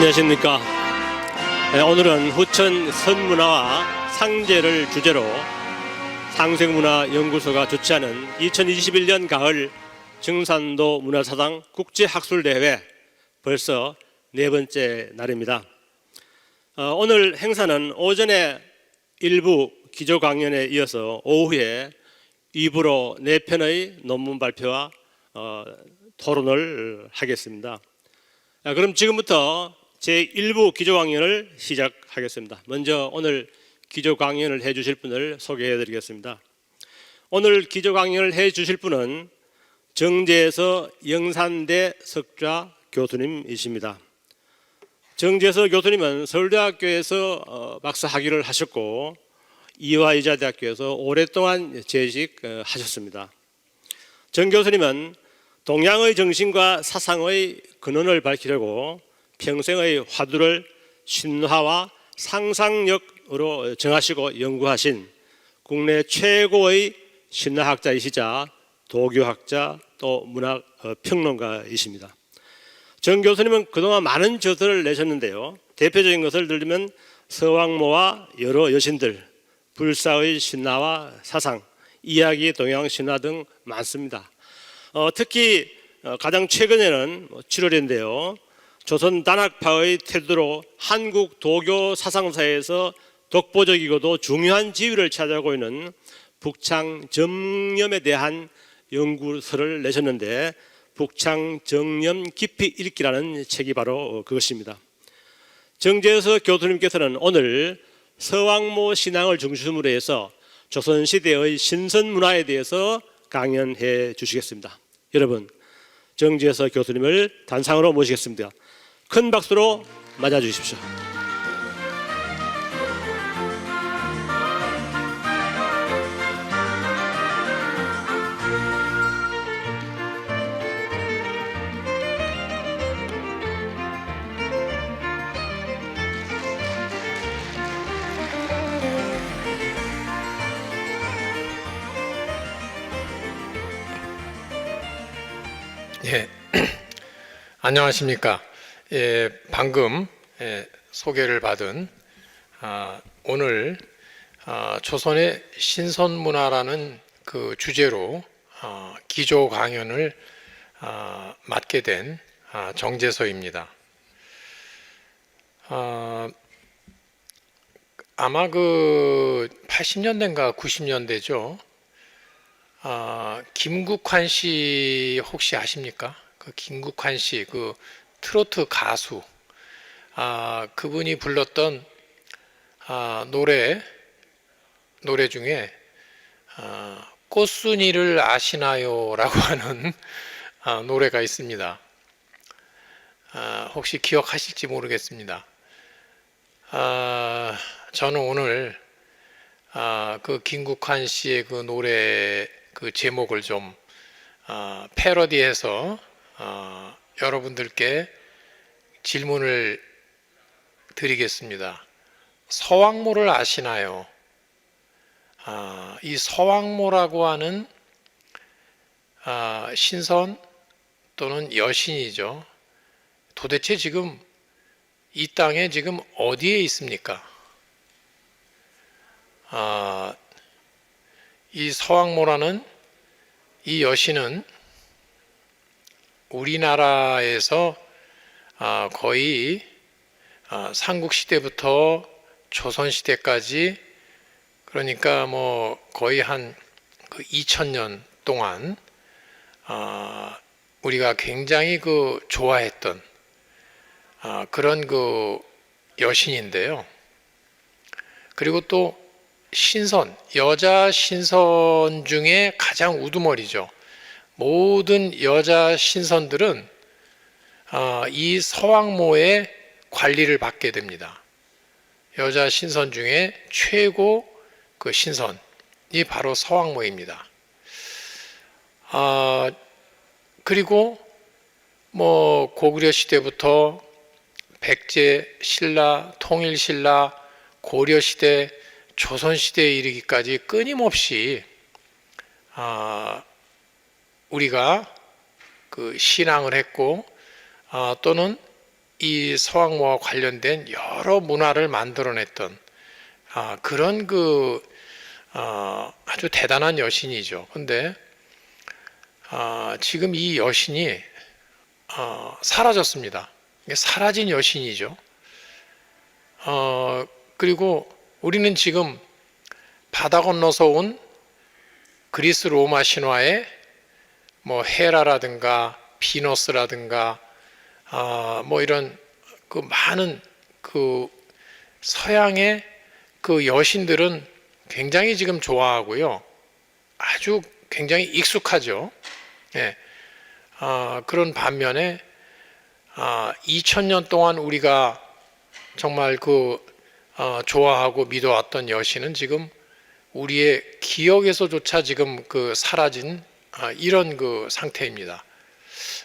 안녕하십니까. 오늘은 후천 선문화와 상제를 주제로 상생문화연구소가 주최하는 2021년 가을 증산도 문화사상 국제학술대회 벌써 네 번째 날입니다. 오늘 행사는 오전에 일부 기조 강연에 이어서 오후에 2부로 4편의 논문 발표와 토론을 하겠습니다. 그럼 지금부터 제1부 기조 강연을 시작하겠습니다. 먼저 오늘 기조 강연을 해 주실 분을 소개해 드리겠습니다. 오늘 기조 강연을 해 주실 분은 정재서 영산대 석좌 교수님이십니다. 정재서 교수님은 서울대학교에서 박사 학위를 하셨고 이화여자대학교에서 오랫동안 재직하셨습니다. 정 교수님은 동양의 정신과 사상의 근원을 밝히려고 평생의 화두를 신화와 상상력으로 정하시고 연구하신 국내 최고의 신화학자이시자 도교학자 또 문학평론가이십니다. 정 교수님은 그동안 많은 저서를 내셨는데요. 대표적인 것을 들면 서왕모와 여러 여신들, 불사의 신화와 사상, 이야기 동양 신화 등 많습니다. 특히 가장 최근에는 7월인데요. 조선 단학파의 태도로 한국 도교 사상사에서 독보적이고도 중요한 지위를 차지하고 있는 북창정념에 대한 연구서를 내셨는데 북창정념 깊이 읽기라는 책이 바로 그것입니다. 정재서 교수님께서는 오늘 서왕모 신앙을 중심으로 해서 조선시대의 신선문화에 대해서 강연해 주시겠습니다. 여러분, 정재서 교수님을 단상으로 모시겠습니다. 큰 박수로 맞아 주십시오. 예, 안녕하십니까. 방금 소개를 받은 오늘 조선의 신선문화라는 그 주제로 기조 강연을 맡게 된 정재서입니다. 아마 그 80년대인가 90년대죠. 김국환 씨 혹시 아십니까? 그 김국환 씨, 그 트로트 가수, 그분이 불렀던 노래 중에 꽃순이를 아시나요라고 하는 노래가 있습니다. 혹시 기억하실지 모르겠습니다. 저는 오늘 그 김국환 씨의 그 노래 그 제목을 좀 패러디해서 여러분들께 질문을 드리겠습니다. 서왕모를 아시나요? 이 서왕모라고 하는 신선 또는 여신이죠. 도대체 지금 이 땅에 지금 어디에 있습니까? 이 서왕모라는 이 여신은 우리나라에서 거의 삼국시대부터 조선시대까지, 그러니까 뭐 거의 한 2000년 동안 우리가 굉장히 그 좋아했던 그런 그 여신인데요. 그리고 또 신선, 여자 신선 중에 가장 우두머리죠. 모든 여자 신선들은 이 서왕모의 관리를 받게 됩니다. 여자 신선 중에 최고 그 신선이 바로 서왕모입니다. 그리고 뭐 고구려 시대부터 백제, 신라, 통일신라, 고려시대, 조선시대에 이르기까지 끊임없이 우리가 그 신앙을 했고 또는 이 서왕모와 관련된 여러 문화를 만들어냈던 그런 아주 대단한 여신이죠. 근데 지금 이 여신이 사라졌습니다. 이게 사라진 여신이죠. 그리고 우리는 지금 바다 건너서 온 그리스 로마 신화에 뭐 헤라라든가 비너스라든가 뭐 이런 그 많은 그 서양의 그 여신들은 굉장히 지금 좋아하고요. 아주 굉장히 익숙하죠. 예. 그런 반면에 2000년 동안 우리가 정말 좋아하고 믿어왔던 여신은 지금 우리의 기억에서조차 지금 사라진 이런 상태입니다.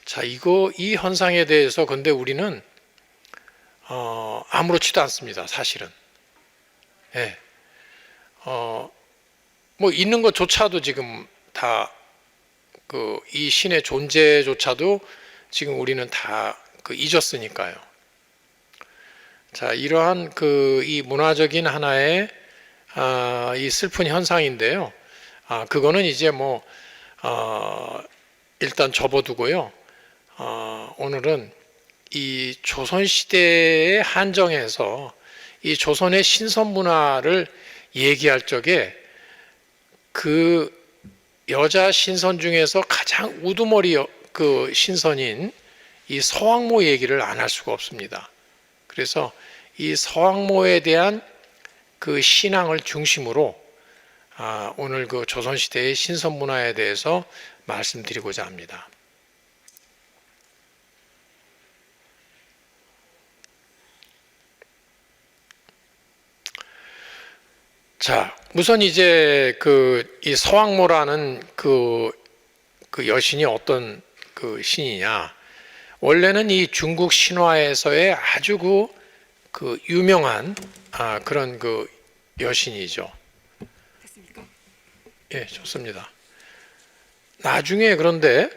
자, 이 현상에 대해서 근데 우리는 아무렇지도 않습니다. 사실은. 예. 뭐 있는 것조차도 지금 다 이 신의 존재조차도 지금 우리는 다 잊었으니까요. 자, 이러한 이 문화적인 하나의 이 슬픈 현상인데요. 그거는 이제 뭐 일단 접어두고요. 오늘은 이 조선 시대에 한정해서 이 조선의 신선 문화를 얘기할 적에 그 여자 신선 중에서 가장 우두머리 신선인 이 서왕모 얘기를 안 할 수가 없습니다. 그래서 이 서왕모에 대한 그 신앙을 중심으로 오늘 조선시대의 신선 문화에 대해서 말씀드리고자 합니다. 자, 우선 이제 이 서왕모라는 그 여신이 어떤 신이냐? 원래는 이 중국 신화에서의 아주 유명한 그런 여신이죠. 됐습니까? 예, 좋습니다. 나중에 그런데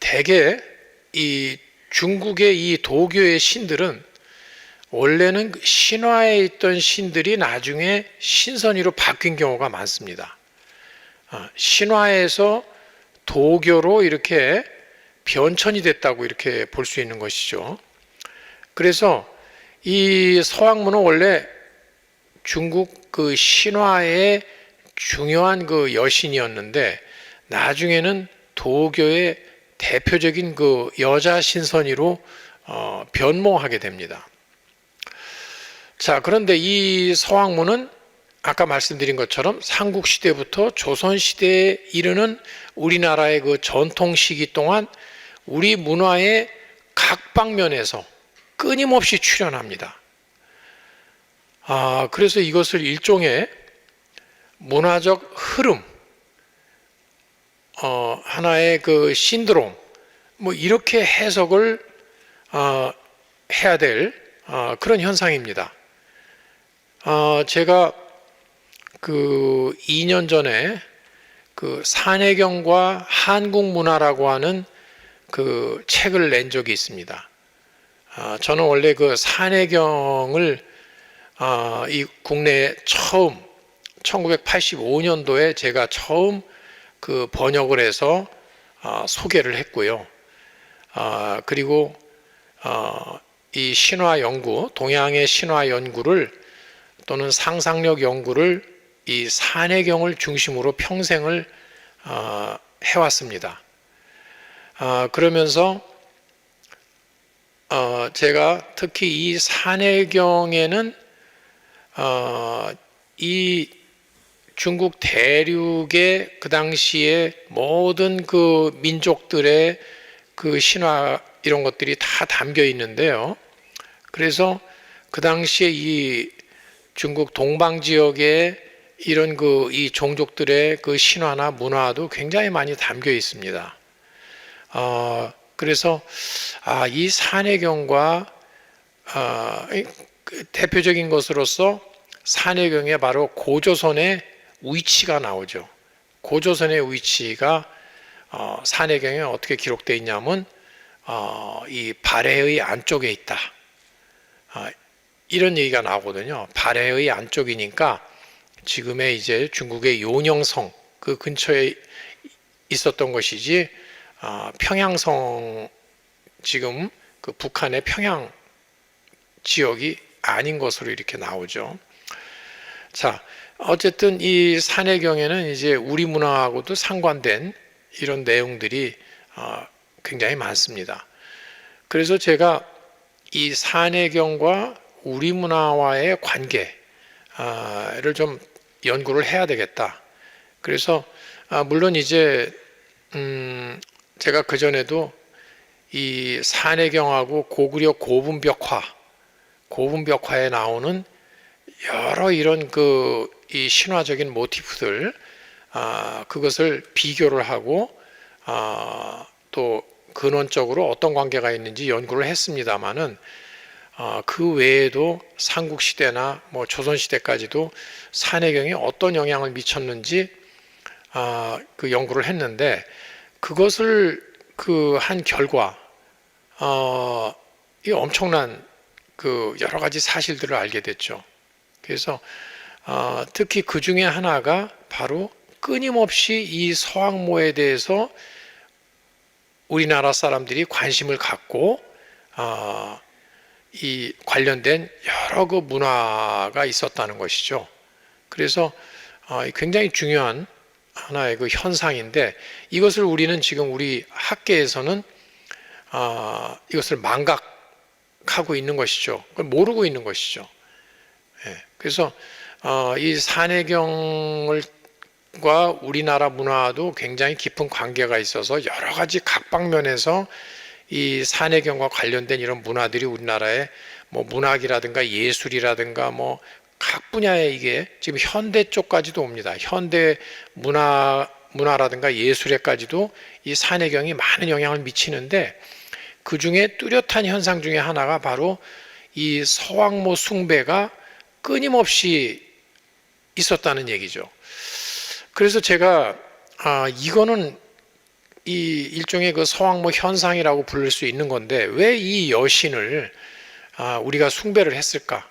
대개 이 중국의 이 도교의 신들은 원래는 신화에 있던 신들이 나중에 신선이로 바뀐 경우가 많습니다. 신화에서 도교로 이렇게 변천이 됐다고 이렇게 볼 수 있는 것이죠. 그래서 이 서왕모는 원래 중국 신화의 중요한 여신이었는데 나중에는 도교의 대표적인 여자 신선이로 변모하게 됩니다. 자, 그런데 이 서왕모는 아까 말씀드린 것처럼 삼국시대부터 조선시대에 이르는 우리나라의 전통 시기 동안 우리 문화의 각 방면에서 끊임없이 출현합니다. 그래서 이것을 일종의 문화적 흐름, 하나의 신드롬, 뭐 이렇게 해석을 해야 될 그런 현상입니다. 제가 2년 전에 산해경과 한국 문화라고 하는 책을 낸 적이 있습니다. 저는 원래 산해경을 이 국내에 처음 1985년도에 제가 처음 번역을 해서 소개를 했고요. 그리고 이 신화 연구, 동양의 신화 연구를 또는 상상력 연구를 이 산해경을 중심으로 평생을 해왔습니다. 그러면서 제가 특히 이 산해경에는 이 중국 대륙의 그 당시에 모든 민족들의 신화 이런 것들이 다 담겨 있는데요. 그래서 그 당시에 이 중국 동방 지역에 이런 이 종족들의 신화나 문화도 굉장히 많이 담겨 있습니다. 그래서 이 산해경과 대표적인 것으로서 산해경에 바로 고조선의 위치가 나오죠. 고조선의 위치가 산해경에 어떻게 기록되어 있냐면 이 발해의 안쪽에 있다. 이런 얘기가 나오거든요. 발해의 안쪽이니까 지금의 이제 중국의 요녕성 그 근처에 있었던 것이지 평양성 지금 그 북한의 평양 지역이 아닌 것으로 이렇게 나오죠. 자, 어쨌든 이 산해경에는 이제 우리 문화하고도 상관된 이런 내용들이 굉장히 많습니다. 그래서 제가 이 산해경과 우리 문화와의 관계를 좀 연구를 해야 되겠다. 그래서 물론 이제 제가 그 전에도 이 산해경하고 고구려 고분벽화에 나오는 여러 이런 이 신화적인 모티프들 그것을 비교를 하고 또 근원적으로 어떤 관계가 있는지 연구를 했습니다마는 그 외에도 삼국시대나 뭐 조선시대까지도 산해경이 어떤 영향을 미쳤는지 그 연구를 했는데 그것을 한 결과 이 엄청난 그 여러 가지 사실들을 알게 됐죠. 그래서 특히 그 중에 하나가 바로 끊임없이 이 서왕모에 대해서 우리나라 사람들이 관심을 갖고 이 관련된 여러 그 문화가 있었다는 것이죠. 그래서 굉장히 중요한 하나의 그 현상인데 이것을 우리는 지금 우리 학계에서는 이것을 망각하고 있는 것이죠. 그걸 모르고 있는 것이죠. 그래서 이 산해경과 우리나라 문화도 굉장히 깊은 관계가 있어서 여러 가지 각 방면에서 이 산해경과 관련된 이런 문화들이 우리나라에 뭐 문학이라든가 예술이라든가 뭐 각 분야에 이게 지금 현대 쪽까지도 옵니다. 현대 문화라든가 예술에까지도 이 산해경이 많은 영향을 미치는데 그 중에 뚜렷한 현상 중에 하나가 바로 이 서왕모 숭배가 끊임없이 있었다는 얘기죠. 그래서 제가 이거는 이 일종의 그 서왕모 현상이라고 부를 수 있는 건데 왜 이 여신을 우리가 숭배를 했을까?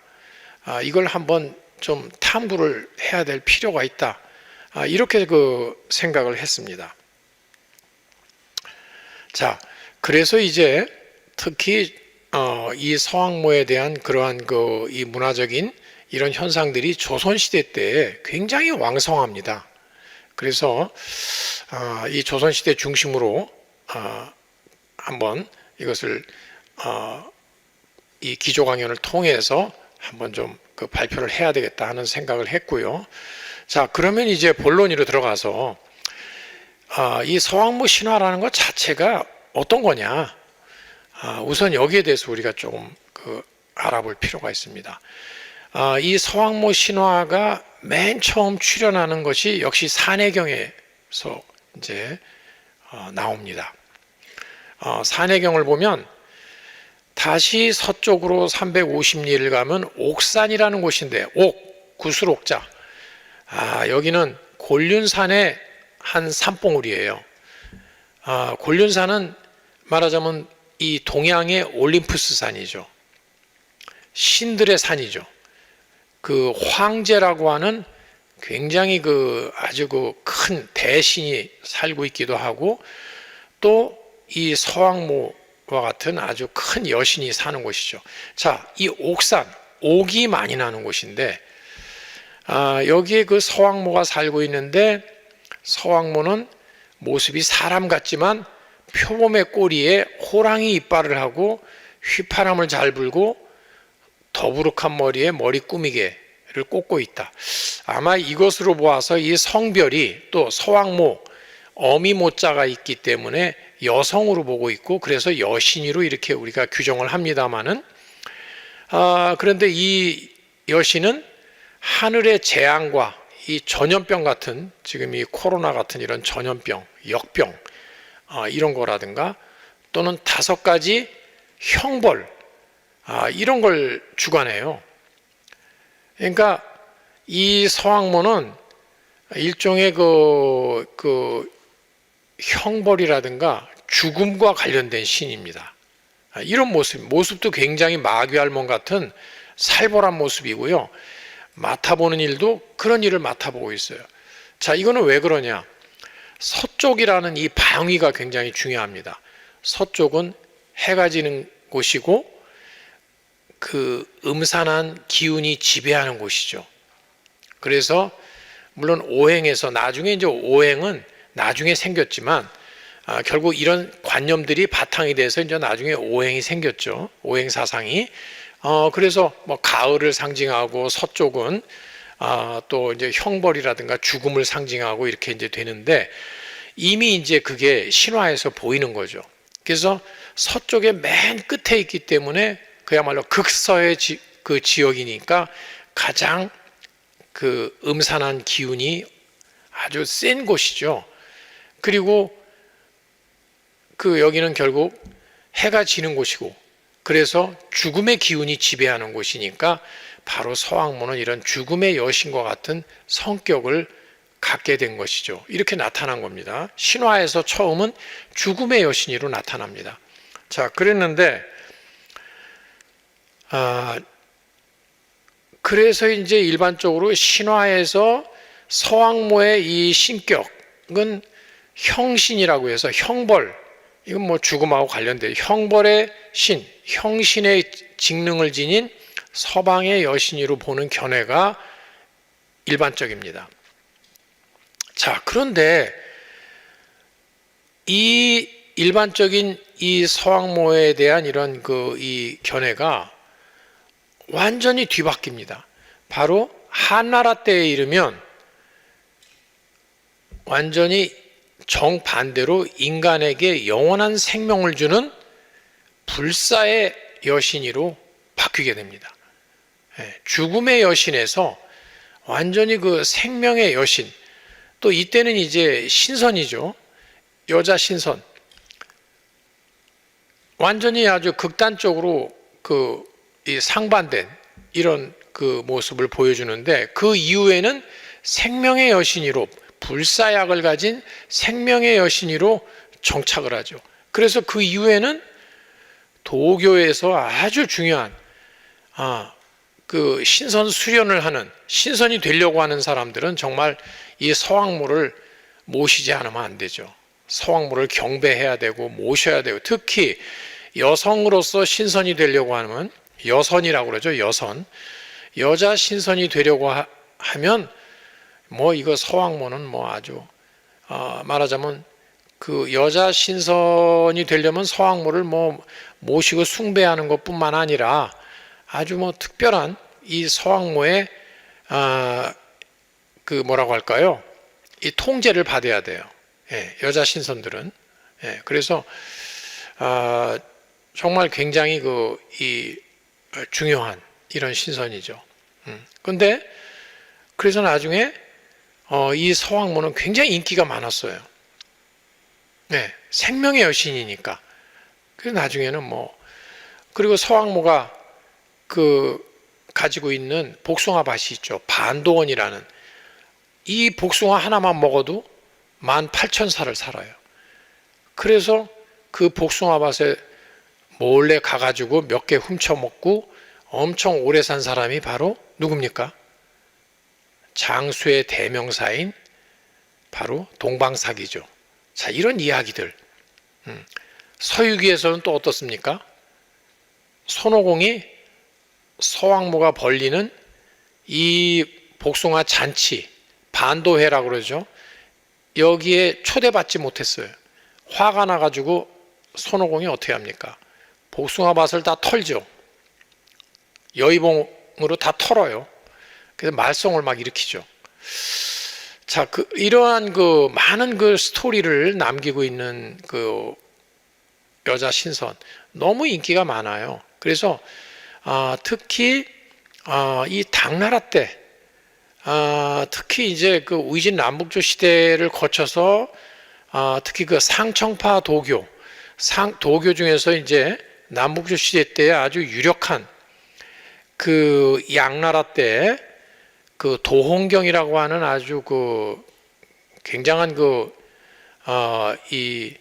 이걸 한번 좀 탐구를 해야 될 필요가 있다. 이렇게 그 생각을 했습니다. 자, 그래서 이제 특히 이 서왕모에 대한 그러한 이 문화적인 이런 현상들이 조선시대 때 굉장히 왕성합니다. 그래서 이 조선시대 중심으로 한번 이것을 이 기조 강연을 통해서 한번 좀 그 발표를 해야 되겠다 하는 생각을 했고요. 자, 그러면 이제 본론으로 들어가서 이 서왕모 신화라는 것 자체가 어떤 거냐? 우선 여기에 대해서 우리가 조금 알아볼 필요가 있습니다. 이 서왕모 신화가 맨 처음 출현하는 것이 역시 산해경에서 이제 나옵니다. 산해경을 보면 다시 서쪽으로 350리를 가면 옥산이라는 곳인데 구슬옥자. 여기는 곤륜산의 한 산봉우리예요. 곤륜산은 말하자면 이 동양의 올림푸스 산이죠. 신들의 산이죠. 그 황제라고 하는 굉장히 아주 큰 대신이 살고 있기도 하고 또 이 서왕모와 같은 아주 큰 여신이 사는 곳이죠. 자, 이 옥산, 옥이 많이 나는 곳인데 여기에 그 서왕모가 살고 있는데 서왕모는 모습이 사람 같지만 표범의 꼬리에 호랑이 이빨을 하고 휘파람을 잘 불고 더부룩한 머리에 머리 꾸미개를 꽂고 있다. 아마 이것으로 보아서 이 성별이 또 서왕모 어미 모자가 있기 때문에 여성으로 보고 있고 그래서 여신이로 이렇게 우리가 규정을 합니다마는 그런데 이 여신은 하늘의 재앙과 이 전염병 같은 지금 이 코로나 같은 이런 전염병, 역병 이런 거라든가 또는 5가지 형벌 이런 걸 주관해요. 그러니까 이 서왕모는 일종의 그 형벌이라든가 죽음과 관련된 신입니다. 이런 모습도 굉장히 마귀알몬 같은 살벌한 모습이고요. 맡아보는 일도 그런 일을 맡아보고 있어요. 자, 이거는 왜 그러냐? 서쪽이라는 이 방위가 굉장히 중요합니다. 서쪽은 해가 지는 곳이고 그 음산한 기운이 지배하는 곳이죠. 그래서 물론 오행에서 나중에 이제 오행은 나중에 생겼지만 결국 이런 관념들이 바탕이 돼서 이제 나중에 오행이 생겼죠. 오행 사상이. 그래서 뭐 가을을 상징하고 서쪽은 또 이제 형벌이라든가 죽음을 상징하고 이렇게 이제 되는데 이미 이제 그게 신화에서 보이는 거죠. 그래서 서쪽의 맨 끝에 있기 때문에 그야말로 극서의 그 지역이니까 가장 그 음산한 기운이 아주 센 곳이죠. 그리고 그 여기는 결국 해가 지는 곳이고 그래서 죽음의 기운이 지배하는 곳이니까 바로 서왕모는 이런 죽음의 여신과 같은 성격을 갖게 된 것이죠. 이렇게 나타난 겁니다. 신화에서 처음은 죽음의 여신으로 나타납니다. 자, 그랬는데 그래서 이제 일반적으로 신화에서 서왕모의 이 신격은 형신이라고 해서 형벌, 이건 뭐 죽음하고 관련돼요. 형벌의 신, 형신의 직능을 지닌 서방의 여신으로 보는 견해가 일반적입니다. 자, 그런데 이 일반적인 이 서왕모에 대한 이런 이 견해가 완전히 뒤바뀝니다. 바로 한나라 때에 이르면 완전히 정반대로 인간에게 영원한 생명을 주는 불사의 여신으로 바뀌게 됩니다. 죽음의 여신에서 완전히 그 생명의 여신, 또 이때는 이제 신선이죠. 여자 신선. 완전히 아주 극단적으로 이 상반된 이런 그 모습을 보여주는데 그 이후에는 생명의 여신으로 불사약을 가진 생명의 여신으로 정착을 하죠. 그래서 그 이후에는 도교에서 아주 중요한 그 신선 수련을 하는 신선이 되려고 하는 사람들은 정말 이 서왕모를 모시지 않으면 안 되죠. 서왕모를 경배해야 되고 모셔야 되고 특히 여성으로서 신선이 되려고 하면 여선이라고 그러죠. 여선. 여자 신선이 되려고 하면 뭐 이거 서왕모는 뭐 아주 말하자면 그 여자 신선이 되려면 서왕모를 뭐 모시고 숭배하는 것뿐만 아니라 아주 뭐 특별한 이 서왕모의 그 뭐라고 할까요? 이 통제를 받아야 돼요. 여자 신선들은. 그래서 정말 굉장히 이 중요한 이런 신선이죠. 근데 그래서 나중에 이 서왕모는 굉장히 인기가 많았어요. 생명의 여신이니까. 그래서 나중에는 그리고 서왕모가 가지고 있는 복숭아밭이 있죠. 반도원이라는. 이 복숭아 하나만 먹어도 18,000살을 살아요. 그래서 그 복숭아밭에 몰래 가가지고 몇 개 훔쳐먹고 엄청 오래 산 사람이 바로 누굽니까? 장수의 대명사인 바로 동방사기죠. 자, 이런 이야기들. 서유기에서는 또 어떻습니까? 손오공이 서왕모가 벌리는 이 복숭아 잔치, 반도회라고 그러죠. 여기에 초대받지 못했어요. 화가 나가지고 손오공이 어떻게 합니까? 복숭아밭을 다 털죠. 여의봉으로 다 털어요. 그래서 말썽을 막 일으키죠. 자, 이러한 많은 스토리를 남기고 있는 여자 신선 너무 인기가 많아요. 그래서 특히 이 당나라 때 특히 이제 위진 남북조 시대를 거쳐서 특히 상청파 도교 중에서 이제 남북조 시대 때 아주 유력한 양나라 때 도홍경이라고 하는 아주 굉장한 이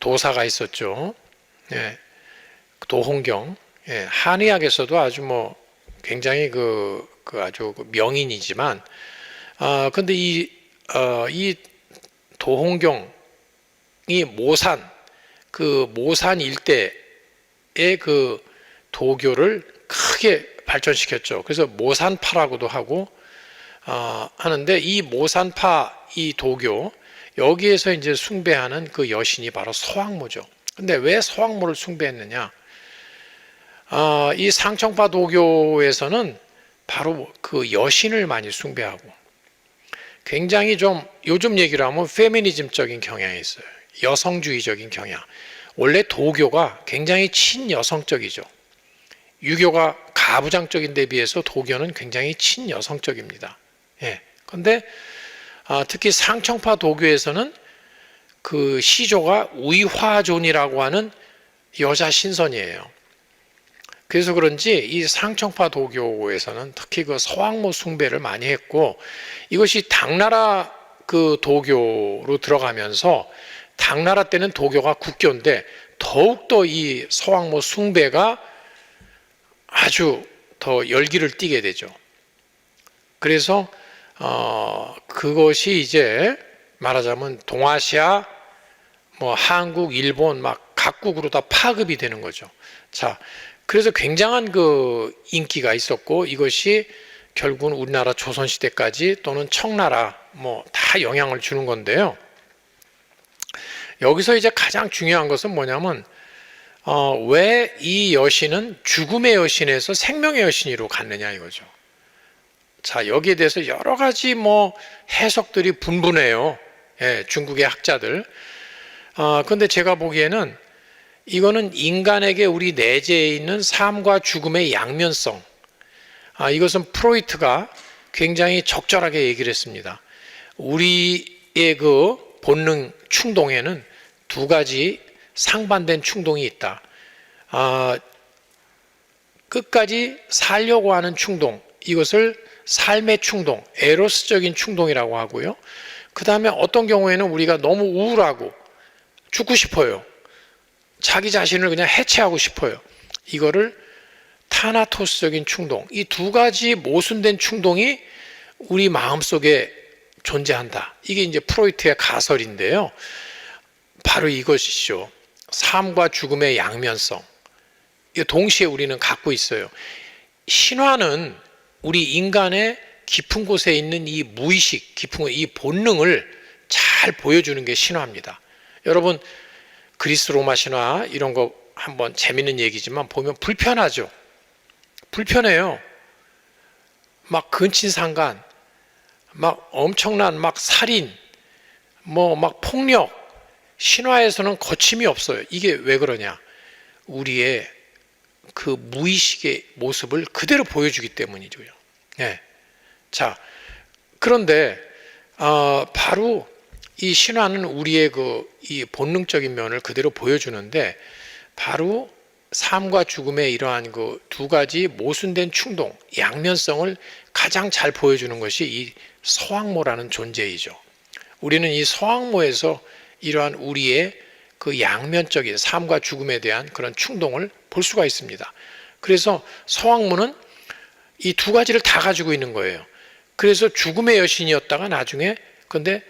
도사가 있었죠. 예, 도홍경. 예, 한의학에서도 아주 뭐 굉장히 아주 명인이지만, 근데 이 도홍경이 모산 일대의 그 도교를 크게 발전시켰죠. 그래서 모산파라고도 하고, 하는데 이 모산파 이 도교, 여기에서 이제 숭배하는 그 여신이 바로 서왕모죠. 근데 왜 서왕모를 숭배했느냐? 이 상청파 도교에서는 바로 그 여신을 많이 숭배하고, 굉장히 좀 요즘 얘기로 하면 페미니즘적인 경향이 있어요. 여성주의적인 경향. 원래 도교가 굉장히 친여성적이죠. 유교가 가부장적인 데 비해서 도교는 굉장히 친여성적입니다. 예. 근데 특히 상청파 도교에서는 그 시조가 의화존이라고 하는 여자 신선이에요. 그래서 그런지 이 상청파 도교에서는 특히 그 서왕모 숭배를 많이 했고, 이것이 당나라 그 도교로 들어가면서, 당나라 때는 도교가 국교인데 더욱더 이 서왕모 숭배가 아주 더 열기를 띠게 되죠. 그래서 그것이 이제 말하자면 동아시아, 뭐 한국, 일본 막 각국으로 다 파급이 되는 거죠. 자, 그래서 굉장한 그 인기가 있었고, 이것이 결국은 우리나라 조선시대까지 또는 청나라 뭐 다 영향을 주는 건데요. 여기서 이제 가장 중요한 것은 뭐냐면, 왜 이 여신은 죽음의 여신에서 생명의 여신으로 갔느냐 이거죠. 자, 여기에 대해서 여러 가지 뭐 해석들이 분분해요. 예, 중국의 학자들. 근데 제가 보기에는 이거는 인간에게 우리 내재해 있는 삶과 죽음의 양면성. 이것은 프로이트가 굉장히 적절하게 얘기를 했습니다. 우리의 그 본능 충동에는 두 가지 상반된 충동이 있다. 끝까지 살려고 하는 충동, 이것을 삶의 충동, 에로스적인 충동이라고 하고요. 그 다음에 어떤 경우에는 우리가 너무 우울하고 죽고 싶어요. 자기 자신을 그냥 해체하고 싶어요. 이거를 타나토스적인 충동, 이 두 가지 모순된 충동이 우리 마음속에 존재한다. 이게 이제 프로이트의 가설인데요. 바로 이것이죠. 삶과 죽음의 양면성. 동시에 우리는 갖고 있어요. 신화는 우리 인간의 깊은 곳에 있는 이 무의식, 깊은 이 본능을 잘 보여주는 게 신화입니다. 여러분, 그리스 로마 신화 이런 거 한번 재밌는 얘기지만 보면 불편하죠. 불편해요. 막 근친상간, 막 엄청난 막 살인, 뭐 막 폭력, 신화에서는 거침이 없어요. 이게 왜 그러냐? 우리의 그 무의식의 모습을 그대로 보여주기 때문이죠. 네. 자, 그런데 바로 이 신화는 우리의 이 본능적인 면을 그대로 보여주는데, 바로 삶과 죽음의 이러한 그 두 가지 모순된 충동, 양면성을 가장 잘 보여주는 것이 이 서왕모라는 존재이죠. 우리는 이 서왕모에서 이러한 우리의 그 양면적인 삶과 죽음에 대한 그런 충동을 볼 수가 있습니다. 그래서 서왕모는 이 두 가지를 다 가지고 있는 거예요. 그래서 죽음의 여신이었다가 나중에 근데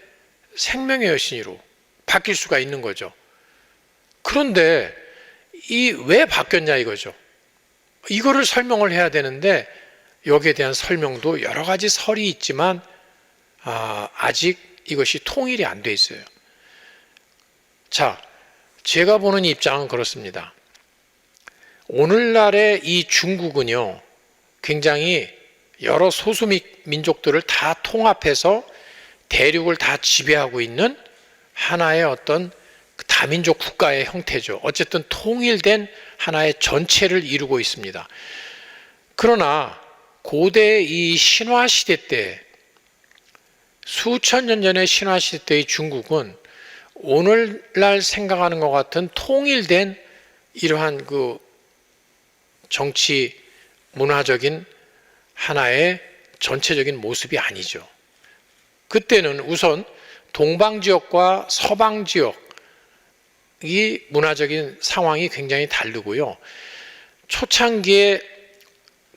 생명의 여신으로 바뀔 수가 있는 거죠. 그런데 왜 바뀌었냐 이거죠. 이거를 설명을 해야 되는데, 여기에 대한 설명도 여러 가지 설이 있지만 아직 이것이 통일이 안 돼 있어요. 자, 제가 보는 입장은 그렇습니다. 오늘날의 이 중국은요, 굉장히 여러 소수 민족들을 다 통합해서 대륙을 다 지배하고 있는 하나의 어떤 다민족 국가의 형태죠. 어쨌든 통일된 하나의 전체를 이루고 있습니다. 그러나 고대 이 신화 시대 때, 수천 년 전의 신화 시대 때의 중국은 오늘날 생각하는 것 같은 통일된 이러한 그 정치 문화적인 하나의 전체적인 모습이 아니죠. 그때는 우선 동방 지역과 서방 지역, 문화적인 상황이 굉장히 다르고요. 초창기에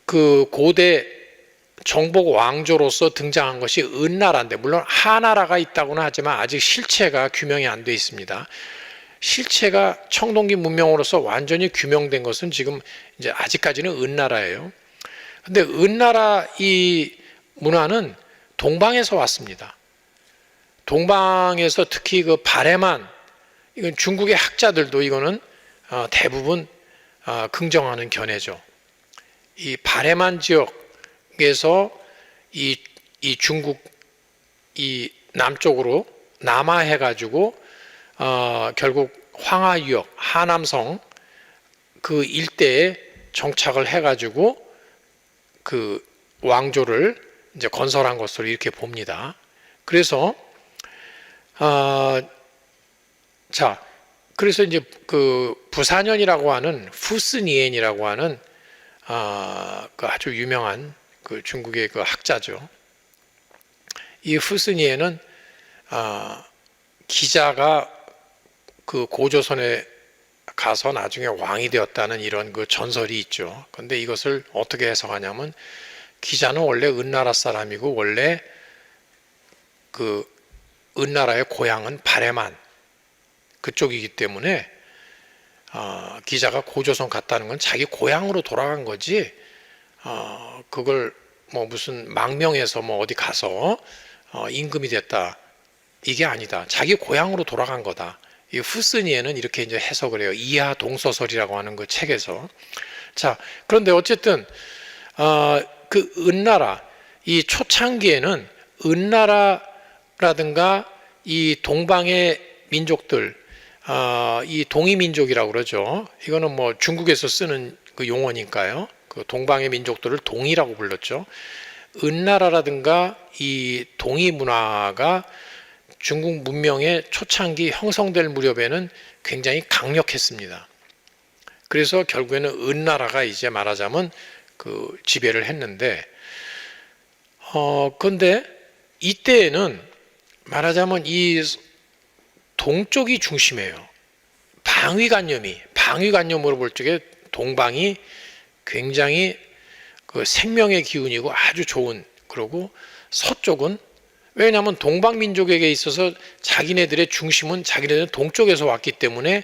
그 고대 정복 왕조로서 등장한 것이 은나라인데, 물론 하나라가 있다고는 하지만 아직 실체가 규명이 안 돼 있습니다. 실체가 청동기 문명으로서 완전히 규명된 것은 지금 이제 아직까지는 은나라예요. 근데 은나라 이 문화는 동방에서 왔습니다. 동방에서 특히 그 바레만, 이건 중국의 학자들도 이거는 대부분 긍정하는 견해죠. 이 바레만 지역에서 이 중국 이 남쪽으로 남하해가지고 결국 황하 유역, 하남성 그 일대에 정착을 해가지고 그 왕조를 이제 건설한 것으로 이렇게 봅니다. 그래서 그래서 이제 그 부사년이라고 하는 푸스니엔이라고 하는 그 아주 유명한 그 중국의 그 학자죠. 이 푸스니엔은 기자가 그 고조선에 가서 나중에 왕이 되었다는 이런 그 전설이 있죠. 그런데 이것을 어떻게 해석하냐면, 기자는 원래 은나라 사람이고 원래 그 은나라의 고향은 바레만 그쪽이기 때문에 기자가 고조선 갔다는 건 자기 고향으로 돌아간 거지, 그걸 뭐 무슨 망명해서 뭐 어디 가서 임금이 됐다 이게 아니다. 자기 고향으로 돌아간 거다. 이 후스니에는 이렇게 이제 해석을 해요. 이하 동서설이라고 하는 그 책에서. 자, 그런데 어쨌든 그 은나라, 이 초창기에는 은나라라든가 이 동방의 민족들, 이 동이민족이라고 그러죠. 이거는 뭐 중국에서 쓰는 그 용어니까요. 그 동방의 민족들을 동이라고 불렀죠. 은나라라든가 이 동이 문화가 중국 문명의 초창기 형성될 무렵에는 굉장히 강력했습니다. 그래서 결국에는 은나라가 이제 말하자면 그 지배를 했는데, 그런데 이때에는 말하자면 이 동쪽이 중심이에요. 방위관념으로 볼 적에 동방이 굉장히 그 생명의 기운이고 아주 좋은, 그리고 서쪽은, 왜냐하면 동방민족에게 있어서 자기네들의 중심은 자기네들은 동쪽에서 왔기 때문에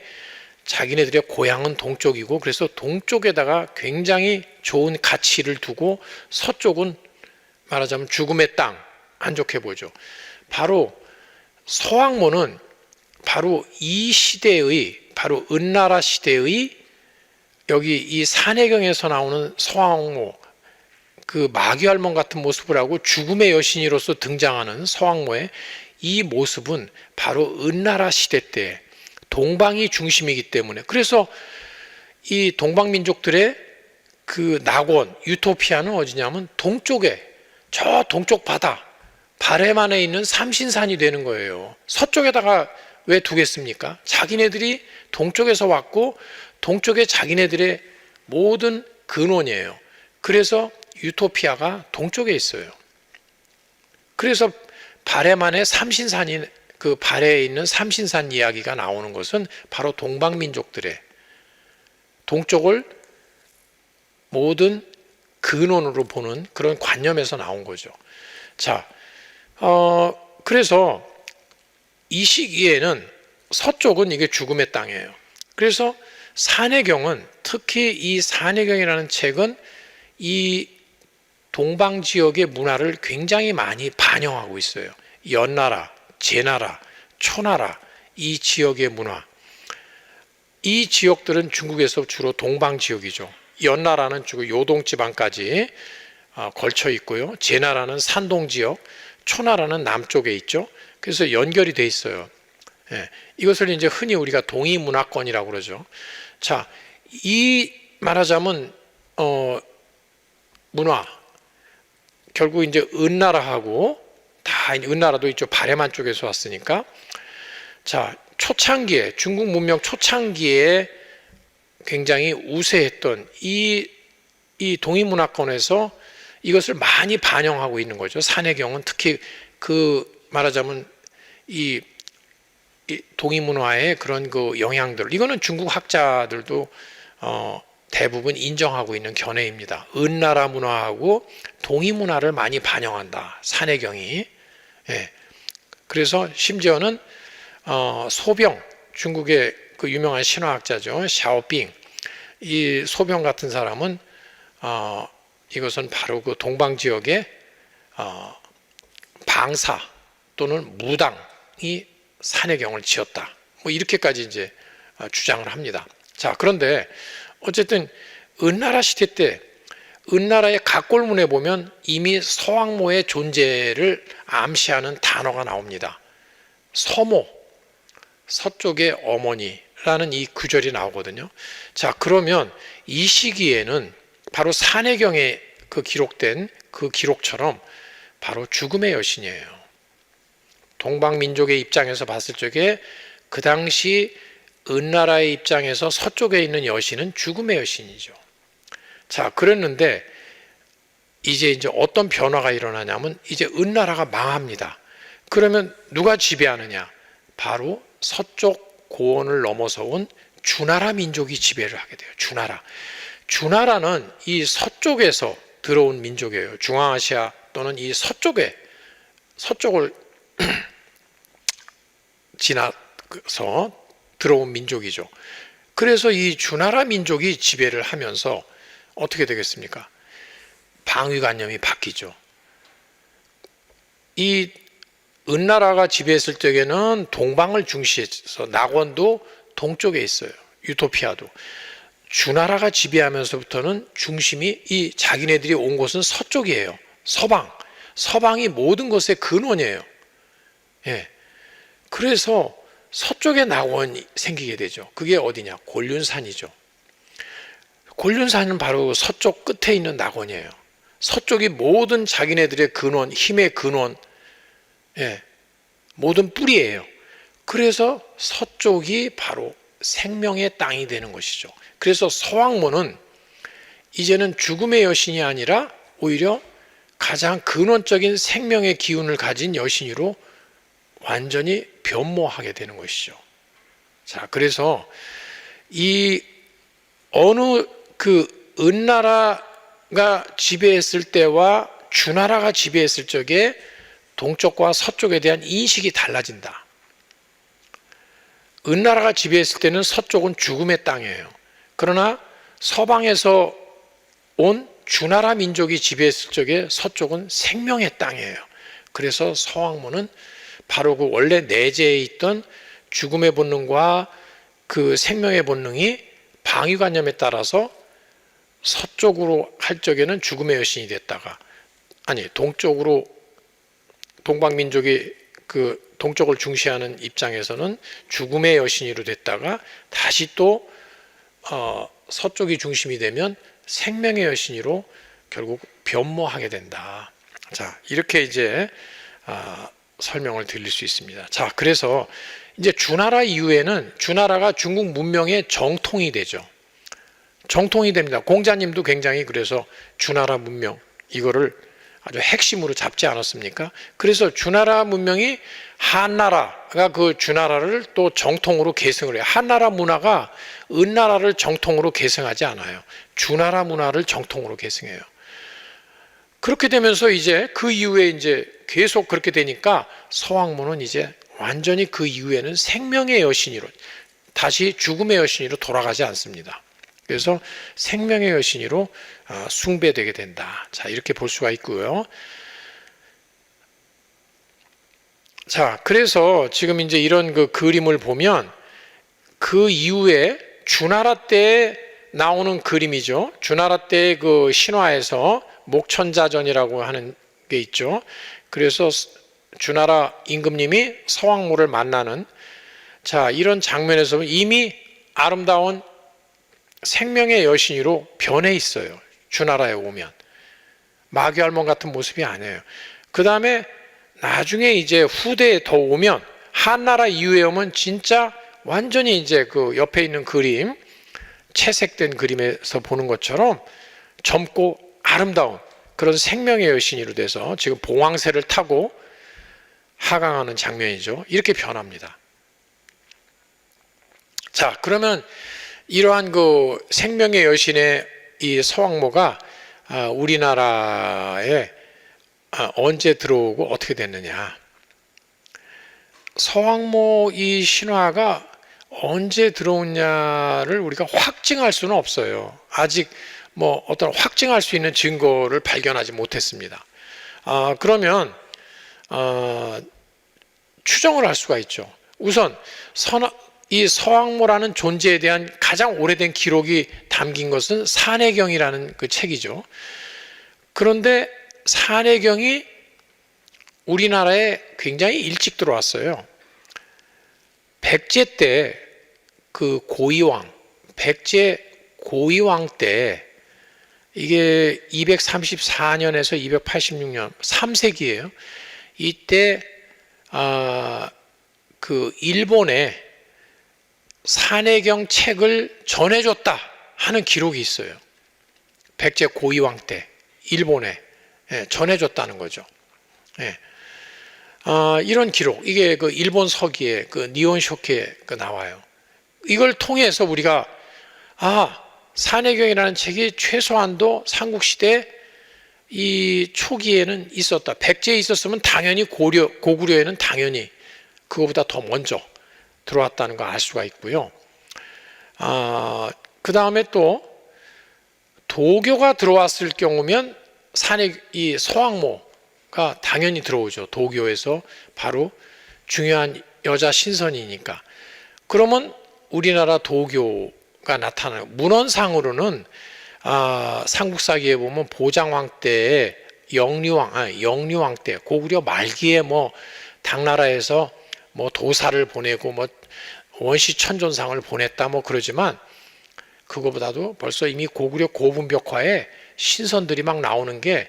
자기네들의 고향은 동쪽이고, 그래서 동쪽에다가 굉장히 좋은 가치를 두고 서쪽은 말하자면 죽음의 땅, 안 좋게 보죠. 바로 서왕모는 바로 이 시대의, 바로 은나라 시대의 여기 이 산해경에서 나오는 서왕모, 그 마귀알몬 같은 모습을 하고 죽음의 여신으로서 등장하는 서왕모의 이 모습은 바로 은나라 시대 때 동방이 중심이기 때문에, 그래서 이 동방민족들의 그 낙원, 유토피아는 어디냐면 동쪽에, 저 동쪽 바다 바레만에 있는 삼신산이 되는 거예요. 서쪽에다가 왜 두겠습니까? 자기네들이 동쪽에서 왔고 동쪽에 자기네들의 모든 근원이에요. 그래서 유토피아가 동쪽에 있어요. 그래서 바레만의 삼신산이, 그 바레에 있는 삼신산 이야기가 나오는 것은 바로 동방민족들의 동쪽을 모든 근원으로 보는 그런 관념에서 나온 거죠. 자, 그래서 이 시기에는 서쪽은 이게 죽음의 땅이에요. 그래서 산해경은, 특히 이 산해경이라는 책은 이 동방 지역의 문화를 굉장히 많이 반영하고 있어요. 연나라, 제나라, 초나라, 이 지역의 문화. 이 지역들은 중국에서 주로 동방 지역이죠. 연나라는 주로 요동 지방까지 걸쳐 있고요. 제나라는 산동 지역, 초나라는 남쪽에 있죠. 그래서 연결이 돼 있어요. 예, 이것을 이제 흔히 우리가 동이 문화권이라고 그러죠. 자, 이 말하자면 문화, 결국 이제 은나라하고, 다 은나라도 이쪽 바레만 쪽에서 왔으니까, 자, 초창기에, 중국 문명 초창기에 굉장히 우세했던 이 동이문화권에서 이것을 많이 반영하고 있는 거죠. 산해경은 특히 그 말하자면 이 동이문화의 그런 그 영향들, 이거는 중국 학자들도 대부분 인정하고 있는 견해입니다. 은나라 문화하고 동이문화를 많이 반영한다, 산해경이. 예. 그래서 심지어는 소병, 중국의 그 유명한 신화학자죠, 샤오빙. 이 소병 같은 사람은 이것은 바로 그 동방 지역의 방사 또는 무당이 산해경을 지었다, 뭐 이렇게까지 이제 주장을 합니다. 자, 그런데 어쨌든 은나라 시대 때 은나라의 각골문에 보면 이미 서왕모의 존재를 암시하는 단어가 나옵니다. 서모, 서쪽의 어머니라는 이 구절이 나오거든요. 자, 그러면 이 시기에는 바로 산해경에 그 기록된 그 기록처럼 바로 죽음의 여신이에요. 동방민족의 입장에서 봤을 적에 그 당시 은나라의 입장에서 서쪽에 있는 여신은 죽음의 여신이죠. 자, 그랬는데 이제 어떤 변화가 일어나냐면 이제 은나라가 망합니다. 그러면 누가 지배하느냐? 바로 서쪽 고원을 넘어서 온 주나라 민족이 지배를 하게 돼요. 주나라는 이 서쪽에서 들어온 민족이에요. 중앙아시아 또는 이 서쪽을 지나서 들어온 민족이죠. 그래서 이 주나라 민족이 지배를 하면서 어떻게 되겠습니까? 방위관념이 바뀌죠. 이 은나라가 지배했을 적에는 동방을 중시해서 낙원도 동쪽에 있어요. 유토피아도. 주나라가 지배하면서부터는 중심이 이 자기네들이 온 곳은 서쪽이에요. 서방이 모든 것의 근원이에요. 예. 그래서 서쪽에 낙원이 생기게 되죠. 그게 어디냐? 곤륜산이죠. 곤륜산은 바로 서쪽 끝에 있는 낙원이에요. 서쪽이 모든 자기네들의 근원, 힘의 근원, 예, 모든 뿌리예요. 그래서 서쪽이 바로 생명의 땅이 되는 것이죠. 그래서 서왕모는 이제는 죽음의 여신이 아니라 오히려 가장 근원적인 생명의 기운을 가진 여신으로 완전히 변모하게 되는 것이죠. 자, 그래서 이 어느 그 은나라가 지배했을 때와 주나라가 지배했을 적에 동쪽과 서쪽에 대한 인식이 달라진다. 은나라가 지배했을 때는 서쪽은 죽음의 땅이에요. 그러나 서방에서 온 주나라 민족이 지배했을 적에 서쪽은 생명의 땅이에요. 그래서 서왕모는 바로 그 원래 내재해 있던 죽음의 본능과 그 생명의 본능이 방위관념에 따라서 서쪽으로 할 적에는 죽음의 여신이 됐다가, 아니 동쪽으로 동방민족이 그 동쪽을 중시하는 입장에서는 죽음의 여신으로 됐다가 다시 또 서쪽이 중심이 되면 생명의 여신으로 결국 변모하게 된다. 자, 이렇게 이제 설명을 드릴 수 있습니다. 자, 그래서 이제 주나라 이후에는 주나라가 중국 문명의 정통이 되죠. 정통이 됩니다. 공자님도 굉장히 그래서 주나라 문명 이거를 아주 핵심으로 잡지 않았습니까? 그래서 주나라 문명이 한나라가 그 주나라를 또 정통으로 계승을 해요. 한나라 문화가 은나라를 정통으로 계승하지 않아요. 주나라 문화를 정통으로 계승해요. 그렇게 되면서 이제 그 이후에 이제 계속 그렇게 되니까 서왕모는 이제 완전히 그 이후에는 생명의 여신으로, 다시 죽음의 여신으로 돌아가지 않습니다. 그래서 생명의 여신으로 숭배되게 된다. 자, 이렇게 볼 수가 있고요. 자, 그래서 지금 이제 이런 그 그림을 보면 그 이후에 주나라 때 나오는 그림이죠. 주나라 때 그 신화에서 목천자전이라고 하는 게 있죠. 그래서 주나라 임금님이 서왕모를 만나는, 자, 이런 장면에서 이미 아름다운 생명의 여신으로 변해 있어요. 주나라에 오면 마귀할멈 같은 모습이 아니에요. 그 다음에 나중에 이제 후대에 더 오면 한나라 이후에 오면 진짜 완전히 이제 그 옆에 있는 그림, 채색된 그림에서 보는 것처럼 젊고 아름다운 그런 생명의 여신으로 돼서 지금 봉황새를 타고 하강하는 장면이죠. 이렇게 변합니다. 자, 그러면 이러한 그 생명의 여신의 이 서왕모가 우리나라에 언제 들어오고 어떻게 됐느냐. 서왕모 이 신화가 언제 들어오냐를 우리가 확증할 수는 없어요. 아직 뭐 어떤 확증할 수 있는 증거를 발견하지 못했습니다. 그러면 추정을 할 수가 있죠. 우선 이 서왕모라는 존재에 대한 가장 오래된 기록이 담긴 것은 산해경이라는 그 책이죠. 그런데 산해경이 우리나라에 굉장히 일찍 들어왔어요. 백제 때 그 고이왕, 백제 고이왕 때 이게 234년에서 286년, 3세기예요. 이때 그 일본에 산해경 책을 전해줬다 하는 기록이 있어요. 백제 고이왕 때 일본에 전해줬다는 거죠. 이런 기록, 이게 그 일본 서기에 그 니혼쇼케에 나와요. 이걸 통해서 우리가 산해경이라는 책이 최소한도 삼국시대 이 초기에는 있었다. 백제에 있었으면 당연히 고구려에는 당연히 그거보다 더 먼저 들어왔다는 거 알 수가 있고요. 그 다음에 또 도교가 들어왔을 경우면 이 서왕모가 당연히 들어오죠. 도교에서 바로 중요한 여자 신선이니까. 그러면 우리나라 도교가 나타나요. 문헌상으로는 삼국사기에 보면 보장왕 때에 영리왕 때 고구려 말기에 뭐 당나라에서 뭐 도사를 보내고 뭐 원시천존상을 보냈다 뭐 그러지만 그거보다도 벌써 이미 고구려 고분벽화에 신선들이 막 나오는 게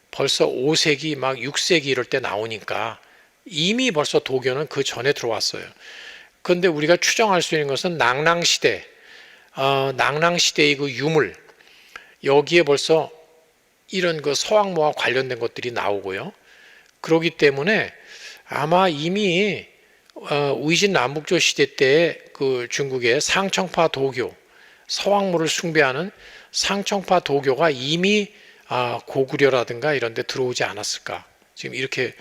벌써 5세기 막 6세기 이럴 때 나오니까 이미 벌써 도교는 그 전에 들어왔어요. 그런데 우리가 추정할 수 있는 것은 낭랑시대, 낭랑시대의 그 유물, 여기에 벌써 이런 그 서왕모와 관련된 것들이 나오고요. 그렇기 때문에 아마 이미 의진 남북조 시대 때 그 중국의 상청파 도교, 서왕모를 숭배하는 상청파 도교가 이미 고구려라든가 이런 데 들어오지 않았을까. 지금 이렇게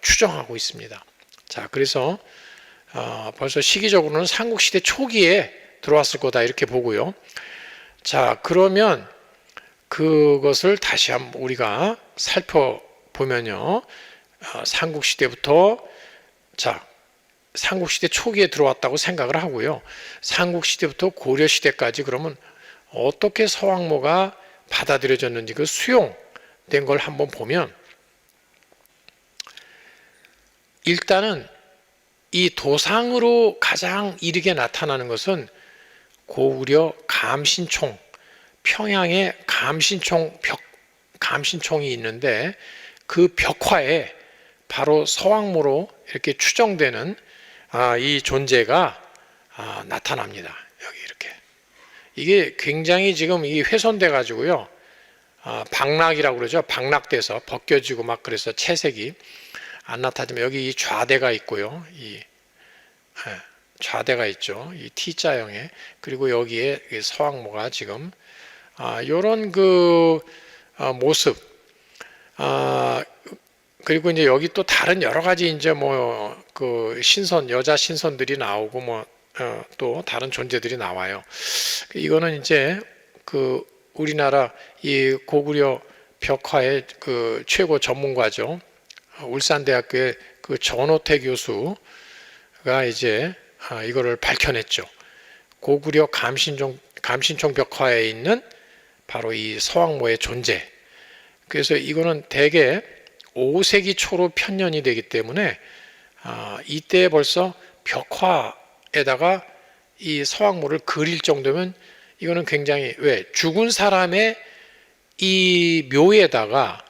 추정하고 있습니다. 자, 그래서 벌써 시기적으로는 삼국시대 초기에 들어왔을 거다 이렇게 보고요. 자, 그러면 그것을 다시 한번 우리가 살펴보면요. 삼국시대부터 삼국시대 초기에 들어왔다고 생각을 하고요. 삼국시대부터 고려시대까지 그러면 어떻게 서왕모가 받아들여졌는지 그 수용된 걸 한번 보면 일단은 이 도상으로 가장 이르게 나타나는 것은 고구려 감신총, 평양에 감신총이 있는데 그 벽화에 바로 서왕모로 이렇게 추정되는 이 존재가 나타납니다. 여기 이렇게. 이게 굉장히 지금 이 훼손돼 가지고요. 박락이라고 그러죠. 박락돼서 벗겨지고 막 그래서 채색이 안 나타지만 여기 이 좌대가 있고요. 이 좌대가 있죠. 이 T자형에. 그리고 여기에 서왕모가 지금 요런 그 모습. 그리고 이제 여기 또 다른 여러 가지 이제 뭐 그 여자 신선들이 나오고 뭐 또 다른 존재들이 나와요. 이거는 이제 그 우리나라 이 고구려 벽화의 그 최고 전문가죠. 울산대학교의 그 전호태 교수가 이제 이거를 밝혀냈죠. 고구려 감신총 벽화에 있는 바로 이 서왕모의 존재. 그래서 이거는 대개 5세기 초로 편년이 되기 때문에 이때 벌써 벽화에다가 이 서왕모를 그릴 정도면 이거는 굉장히 죽은 사람의 이 묘에다가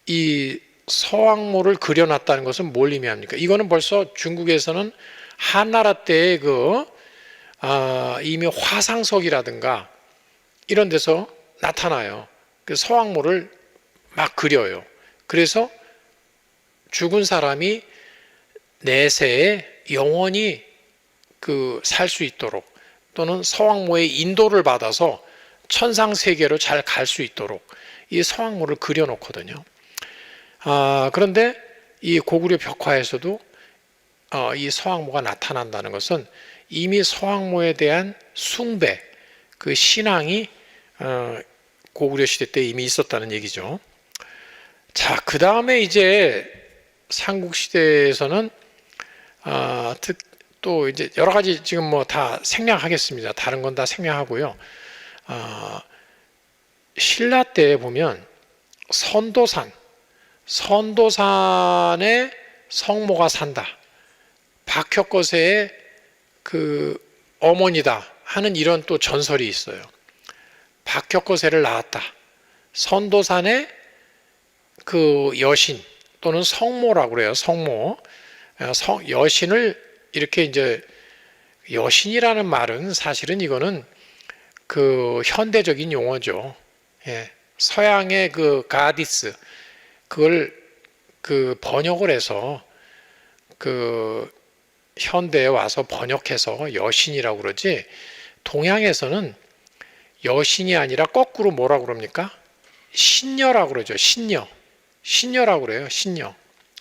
이 서왕모를 그려놨다는 것은 뭘 의미합니까? 이거는 벌써 중국에서는 한나라 때의 이미 화상석이라든가 이런 데서 나타나요. 그 서왕모를 막 그려요. 그래서 죽은 사람이 내세에 영원히 살 수 있도록 또는 서왕모의 인도를 받아서 천상 세계로 잘 갈 수 있도록 이 서왕모를 그려놓거든요. 그런데 이 고구려 벽화에서도 이 서왕모가 나타난다는 것은 이미 서왕모에 대한 숭배, 그 신앙이 고구려 시대 때 이미 있었다는 얘기죠. 자, 그 다음에 이제 삼국시대에서는 또 이제 여러 가지 지금 뭐 다 생략하겠습니다. 다른 건 다 생략하고요. 신라 때 보면 선도산에 성모가 산다. 박혁거세의 그 어머니다 하는 이런 또 전설이 있어요. 박혁거세를 낳았다. 선도산에 그 여신 또는 성모라고 그래요. 성모. 여신을 이렇게 이제 여신이라는 말은 사실은 이거는 그 현대적인 용어죠. 예. 서양의 그 가디스 그걸 그 번역을 해서 그 현대에 와서 번역해서 여신이라고 그러지, 동양에서는 여신이 아니라 거꾸로 뭐라고 그럽니까? 신녀라고 그러죠. 신녀라고 그래요. 신녀.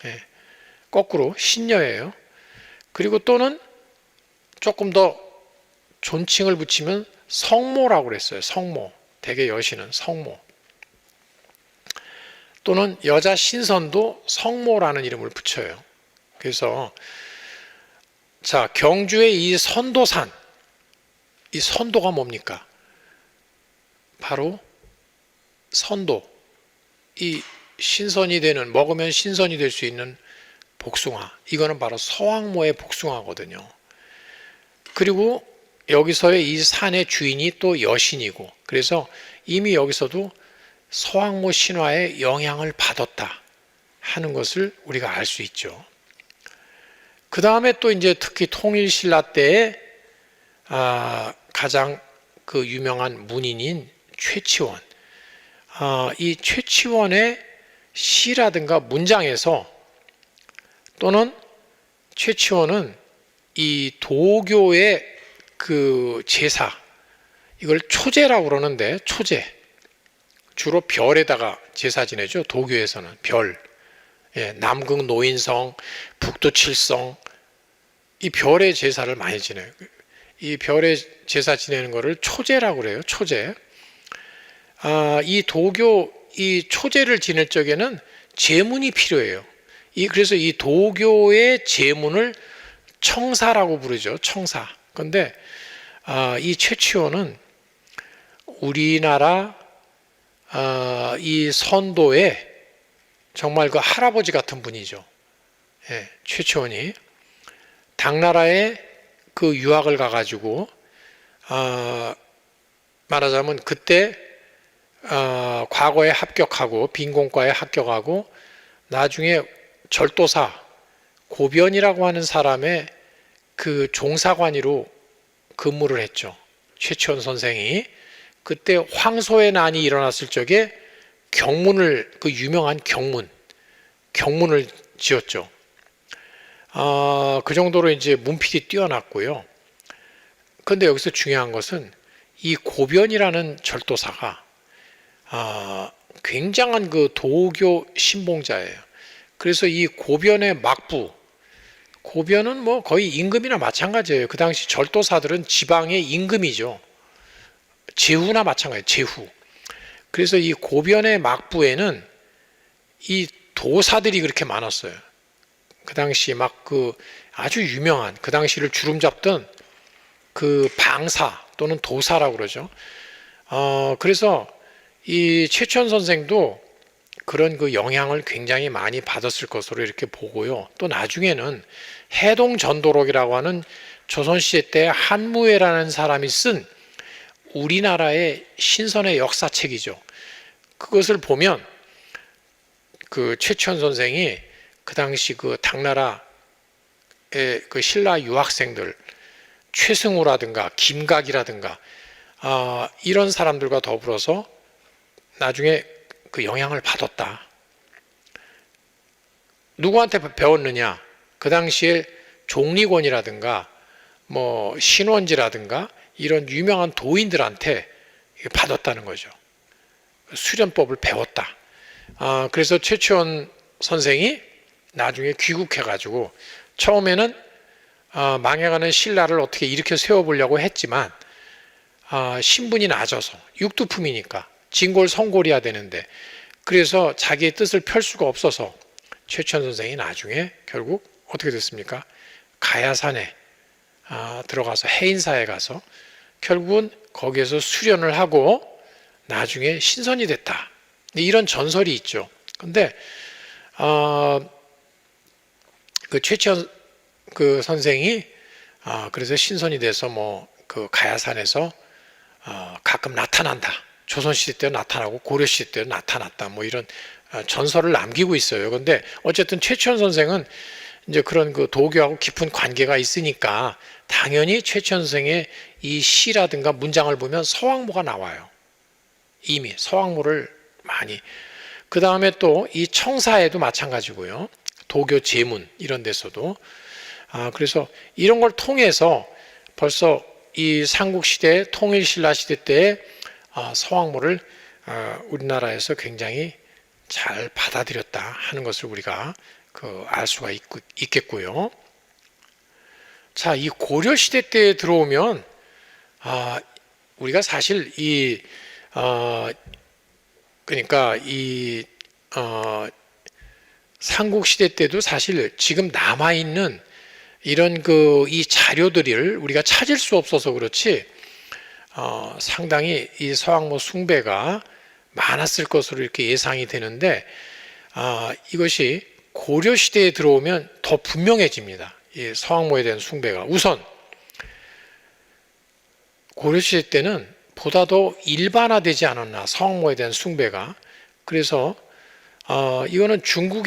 예. 거꾸로 신녀예요. 그리고 또는 조금 더 존칭을 붙이면 성모라고 그랬어요. 성모. 대개 여신은 성모. 또는 여자 신선도 성모라는 이름을 붙여요. 그래서 자, 경주의 이 선도산, 이 선도가 뭡니까? 바로 선도. 이 신선이 되는, 먹으면 신선이 될 수 있는 복숭아. 이거는 바로 서왕모의 복숭아거든요. 그리고 여기서의 이 산의 주인이 또 여신이고, 그래서 이미 여기서도 서왕모 신화의 영향을 받았다 하는 것을 우리가 알 수 있죠. 그 다음에 또 이제 특히 통일신라 때에 가장 그 유명한 문인인 최치원. 이 최치원의 시라든가 문장에서, 또는 최치원은 이 도교의 그 제사, 이걸 초제라고 그러는데, 초제. 주로 별에다가 제사 지내죠. 도교에서는 별. 예, 남극 노인성, 북두 칠성, 이 별의 제사를 많이 지내요. 이 별의 제사 지내는 거를 초제라고 그래요. 초제. 이 도교, 이 초제를 지낼 적에는 제문이 필요해요. 그래서 이 도교의 제문을 청사라고 부르죠. 청사. 그런데 이 최치원은 우리나라 이 선도의 정말 그 할아버지 같은 분이죠. 예, 최치원이 당나라에 그 유학을 가가지고 말하자면 그때 과거에 합격하고 빈공과에 합격하고 나중에 절도사 고변이라고 하는 사람의 그 종사관이로 근무를 했죠. 최치원 선생이 그때 황소의 난이 일어났을 적에 경문을, 그 유명한 경문을 지었죠. 그 정도로 이제 문필이 뛰어났고요. 그런데 여기서 중요한 것은 이 고변이라는 절도사가 굉장한 그 도교 신봉자예요. 그래서 이 고변의 막부, 고변은 뭐 거의 임금이나 마찬가지예요. 그 당시 절도사들은 지방의 임금이죠. 제후나 마찬가지예요. 제후. 그래서 이 고변의 막부에는 이 도사들이 그렇게 많았어요. 그 당시 막 그 아주 유명한, 그 당시를 주름잡던 그 방사 또는 도사라고 그러죠. 그래서 이 최치원 선생도 그런 그 영향을 굉장히 많이 받았을 것으로 이렇게 보고요. 또 나중에는 해동전도록이라고 하는 조선시대 때 한무회라는 사람이 쓴 우리나라의 신선의 역사책이죠. 그것을 보면 그 최치원 선생이 그 당시 그 당나라의 그 신라 유학생들 최승우라든가 김각이라든가 이런 사람들과 더불어서 나중에 그 영향을 받았다. 누구한테 배웠느냐? 그 당시에 종리권이라든가 뭐 신원지라든가 이런 유명한 도인들한테 받았다는 거죠. 수련법을 배웠다. 그래서 최치원 선생이 나중에 귀국해가지고 처음에는 망해가는 신라를 어떻게 일으켜 세워보려고 했지만 신분이 낮아서 육두품이니까 진골 성골이어야 되는데 그래서 자기의 뜻을 펼 수가 없어서 최치원 선생이 나중에 결국 어떻게 됐습니까? 가야산에 들어가서 해인사에 가서 결국은 거기에서 수련을 하고 나중에 신선이 됐다. 이런 전설이 있죠. 근데 그 최치원 그 선생이 그래서 신선이 돼서 뭐 그 가야산에서 가끔 나타난다. 조선시대 때 나타나고 고려시대 때 나타났다. 뭐 이런 전설을 남기고 있어요. 근데 어쨌든 최치원 선생은 이제 그런 그 도교하고 깊은 관계가 있으니까 당연히 최치원 선생의 이 시라든가 문장을 보면 서왕모가 나와요. 이미 서왕모를 많이. 그 다음에 또 이 청사에도 마찬가지고요. 도교 제문 이런 데서도. 그래서 이런 걸 통해서 벌써 이 삼국시대 통일신라시대 때에 서왕모를 우리나라에서 굉장히 잘 받아들였다 하는 것을 우리가 알 수가 있겠고요. 자, 이 고려시대 때에 들어오면 우리가 사실 그러니까 삼국시대 때도 사실 지금 남아있는 이런 이 자료들을 우리가 찾을 수 없어서 그렇지 상당히 이 서왕모 숭배가 많았을 것으로 이렇게 예상이 되는데 이것이 고려시대에 들어오면 더 분명해집니다. 이 서왕모에 대한 숭배가. 우선 고려시대 때는 보다 더 일반화되지 않았나 서왕모에 대한 숭배가. 그래서 이거는 중국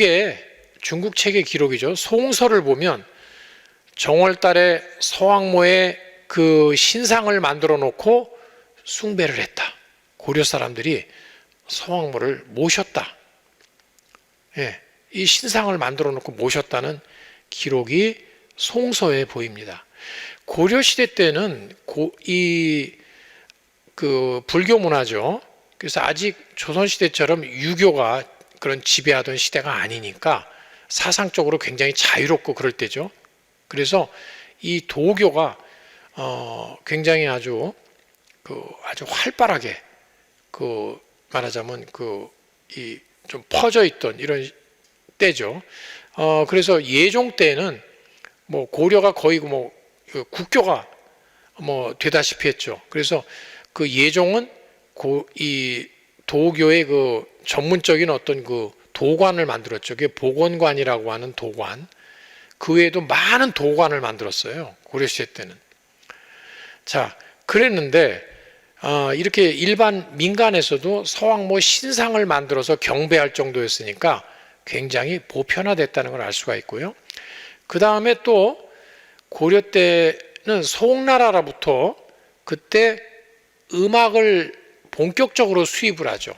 책의 기록이죠. 송서를 보면 정월달에 서왕모의 그 신상을 만들어 놓고 숭배를 했다. 고려 사람들이 서왕모를 모셨다. 예, 이 신상을 만들어 놓고 모셨다는 기록이 송서에 보입니다. 고려시대 때는 불교 문화죠. 그래서 아직 조선시대처럼 유교가 그런 지배하던 시대가 아니니까 사상적으로 굉장히 자유롭고 그럴 때죠. 그래서 이 도교가 굉장히 아주 활발하게 말하자면 좀 퍼져 있던 이런 때죠. 그래서 예종 때는 뭐 고려가 거의 국교가 되다시피 했죠. 그래서 그 예종은 이 도교의 전문적인 어떤 도관을 만들었죠. 그게 복원관이라고 하는 도관. 그 외에도 많은 도관을 만들었어요. 고려시대 때는. 자, 그랬는데 이렇게 일반 민간에서도 서왕모 신상을 만들어서 경배할 정도였으니까 굉장히 보편화됐다는 걸 알 수가 있고요. 그 다음에 또 고려 때는 송나라로부터 그때 음악을 본격적으로 수입을 하죠.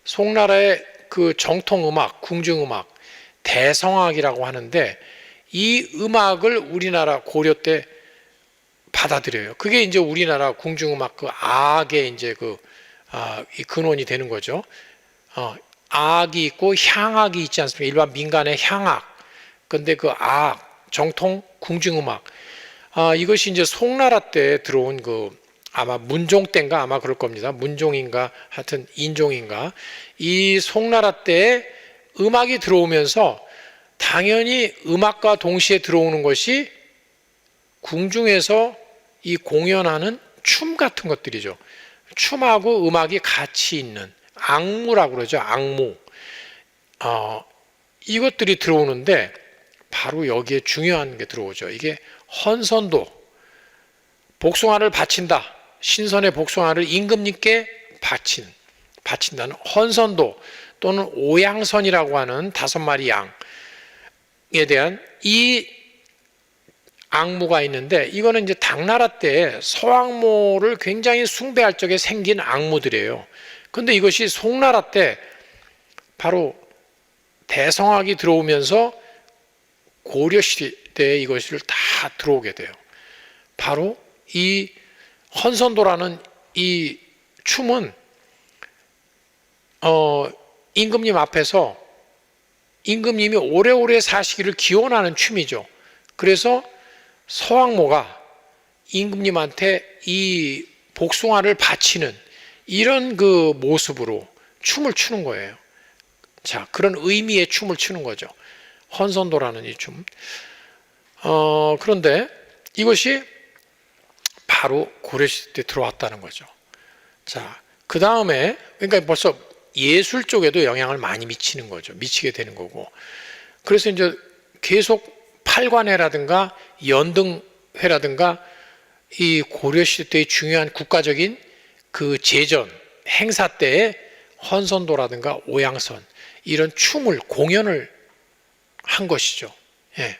송나라의 그 정통음악, 궁중음악, 대성악이라고 하는데 이 음악을 우리나라 고려 때 받아들여요. 그게 이제 우리나라 궁중음악 악의 이제 이 근원이 되는 거죠. 악이 있고 향악이 있지 않습니까? 일반 민간의 향악. 근데 그 악, 정통 궁중음악. 이것이 이제 송나라 때 들어온 아마 문종 때인가 아마 그럴 겁니다. 문종인가 하여튼 인종인가. 이 송나라 때 음악이 들어오면서 당연히 음악과 동시에 들어오는 것이 궁중에서 이 공연하는 춤 같은 것들이죠. 춤하고 음악이 같이 있는 악무라고 그러죠. 악무. 이것들이 들어오는데 바로 여기에 중요한 게 들어오죠. 이게 헌선도. 복숭아를 바친다. 신선의 복숭아를 임금님께 바친다는 헌선도 또는 오양선이라고 하는 5마리 양에 대한 이 악무가 있는데 이거는 이제 당나라 때 서왕모를 굉장히 숭배할 적에 생긴 악무들이에요. 근데 이것이 송나라 때 바로 대성악이 들어오면서 고려시대에 이것을 다 들어오게 돼요. 바로 이 헌선도라는 이 춤은 임금님 앞에서 임금님이 오래오래 사시기를 기원하는 춤이죠. 그래서 서왕모가 임금님한테 이 복숭아를 바치는 이런 그 모습으로 춤을 추는 거예요. 자, 그런 의미의 춤을 추는 거죠. 헌선도라는 이 춤. 그런데 이것이 바로 고려시대 때 들어왔다는 거죠. 자, 그 다음에, 그러니까 벌써 예술 쪽에도 영향을 많이 미치는 거죠. 미치게 되는 거고. 그래서 이제 계속 팔관회라든가 연등회라든가 이 고려시대 때의 중요한 국가적인 그 제전, 행사 때에 헌선도라든가 오양선, 이런 춤을, 공연을 한 것이죠. 예.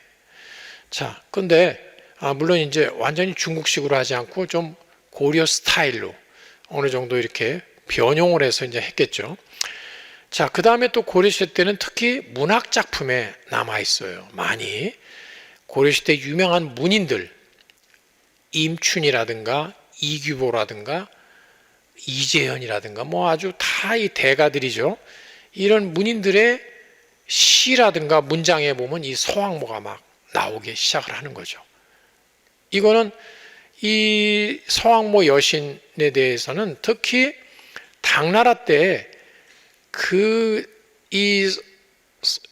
자, 근데, 물론 이제 완전히 중국식으로 하지 않고 좀 고려 스타일로 어느 정도 이렇게 변형을 해서 이제 했겠죠. 자, 그 다음에 또 고려시대 때는 특히 문학 작품에 남아 있어요. 많이. 고려시대 유명한 문인들, 임춘이라든가 이규보라든가 이재현이라든가 뭐 아주 다 이 대가들이죠. 이런 문인들의 시라든가 문장에 보면 이 서왕모가 막 나오기 시작을 하는 거죠. 이거는 이 서왕모 여신에 대해서는 특히 당나라 때 이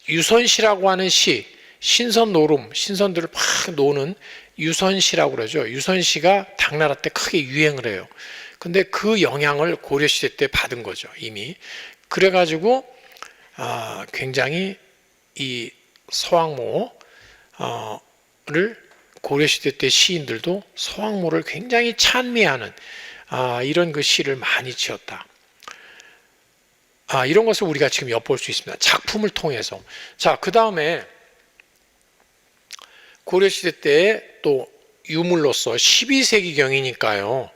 유선시라고 하는 시, 신선노름, 신선들을 막 노는 유선시라고 그러죠. 유선시가 당나라 때 크게 유행을 해요. 근데 그 영향을 고려시대 때 받은 거죠, 이미. 그래가지고 굉장히 이 서왕모를 고려시대 때 시인들도 서왕모를 굉장히 찬미하는 이런 그 시를 많이 지었다. 이런 것을 우리가 지금 엿볼 수 있습니다. 작품을 통해서. 자, 그 다음에 고려시대 때 또 유물로서 12세기경이니까요.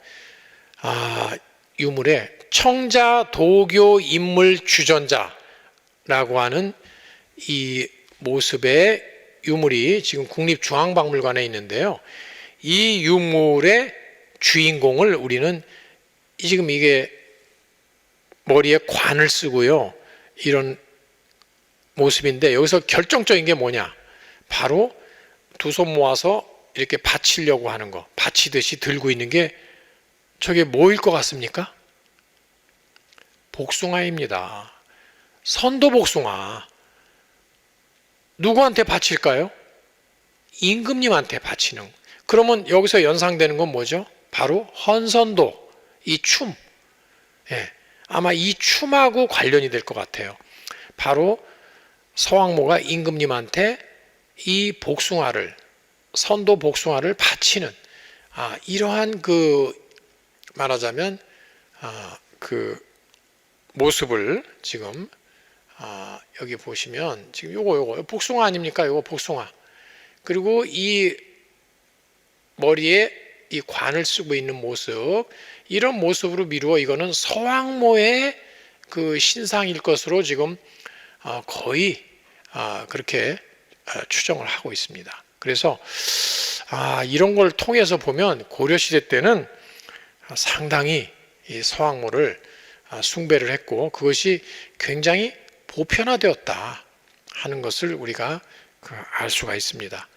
유물에 청자 도교 인물 주전자라고 하는 이 모습의 유물이 지금 국립중앙박물관에 있는데요. 이 유물의 주인공을 우리는 지금 이게 머리에 관을 쓰고요. 이런 모습인데 여기서 결정적인 게 뭐냐? 바로 두 손 모아서 이렇게 바치려고 하는 거, 바치듯이 들고 있는 게 저게 뭐일 것 같습니까? 복숭아입니다. 선도 복숭아. 누구한테 바칠까요? 임금님한테 바치는. 그러면 여기서 연상되는 건 뭐죠? 바로 헌선도, 이 춤. 예, 아마 이 춤하고 관련이 될 것 같아요. 바로 서왕모가 임금님한테 이 복숭아를, 선도 복숭아를 바치는 이러한 그 말하자면 그 모습을 지금 여기 보시면 지금 요거 복숭아 아닙니까? 요거 복숭아. 그리고 이 머리에 이 관을 쓰고 있는 모습, 이런 모습으로 미루어 이거는 서왕모의 그 신상일 것으로 지금 거의 그렇게 추정을 하고 있습니다. 그래서 이런 걸 통해서 보면 고려시대 때는 상당히 이 서왕모를 숭배를 했고 그것이 굉장히 보편화되었다 하는 것을 우리가 알 수가 있습니다.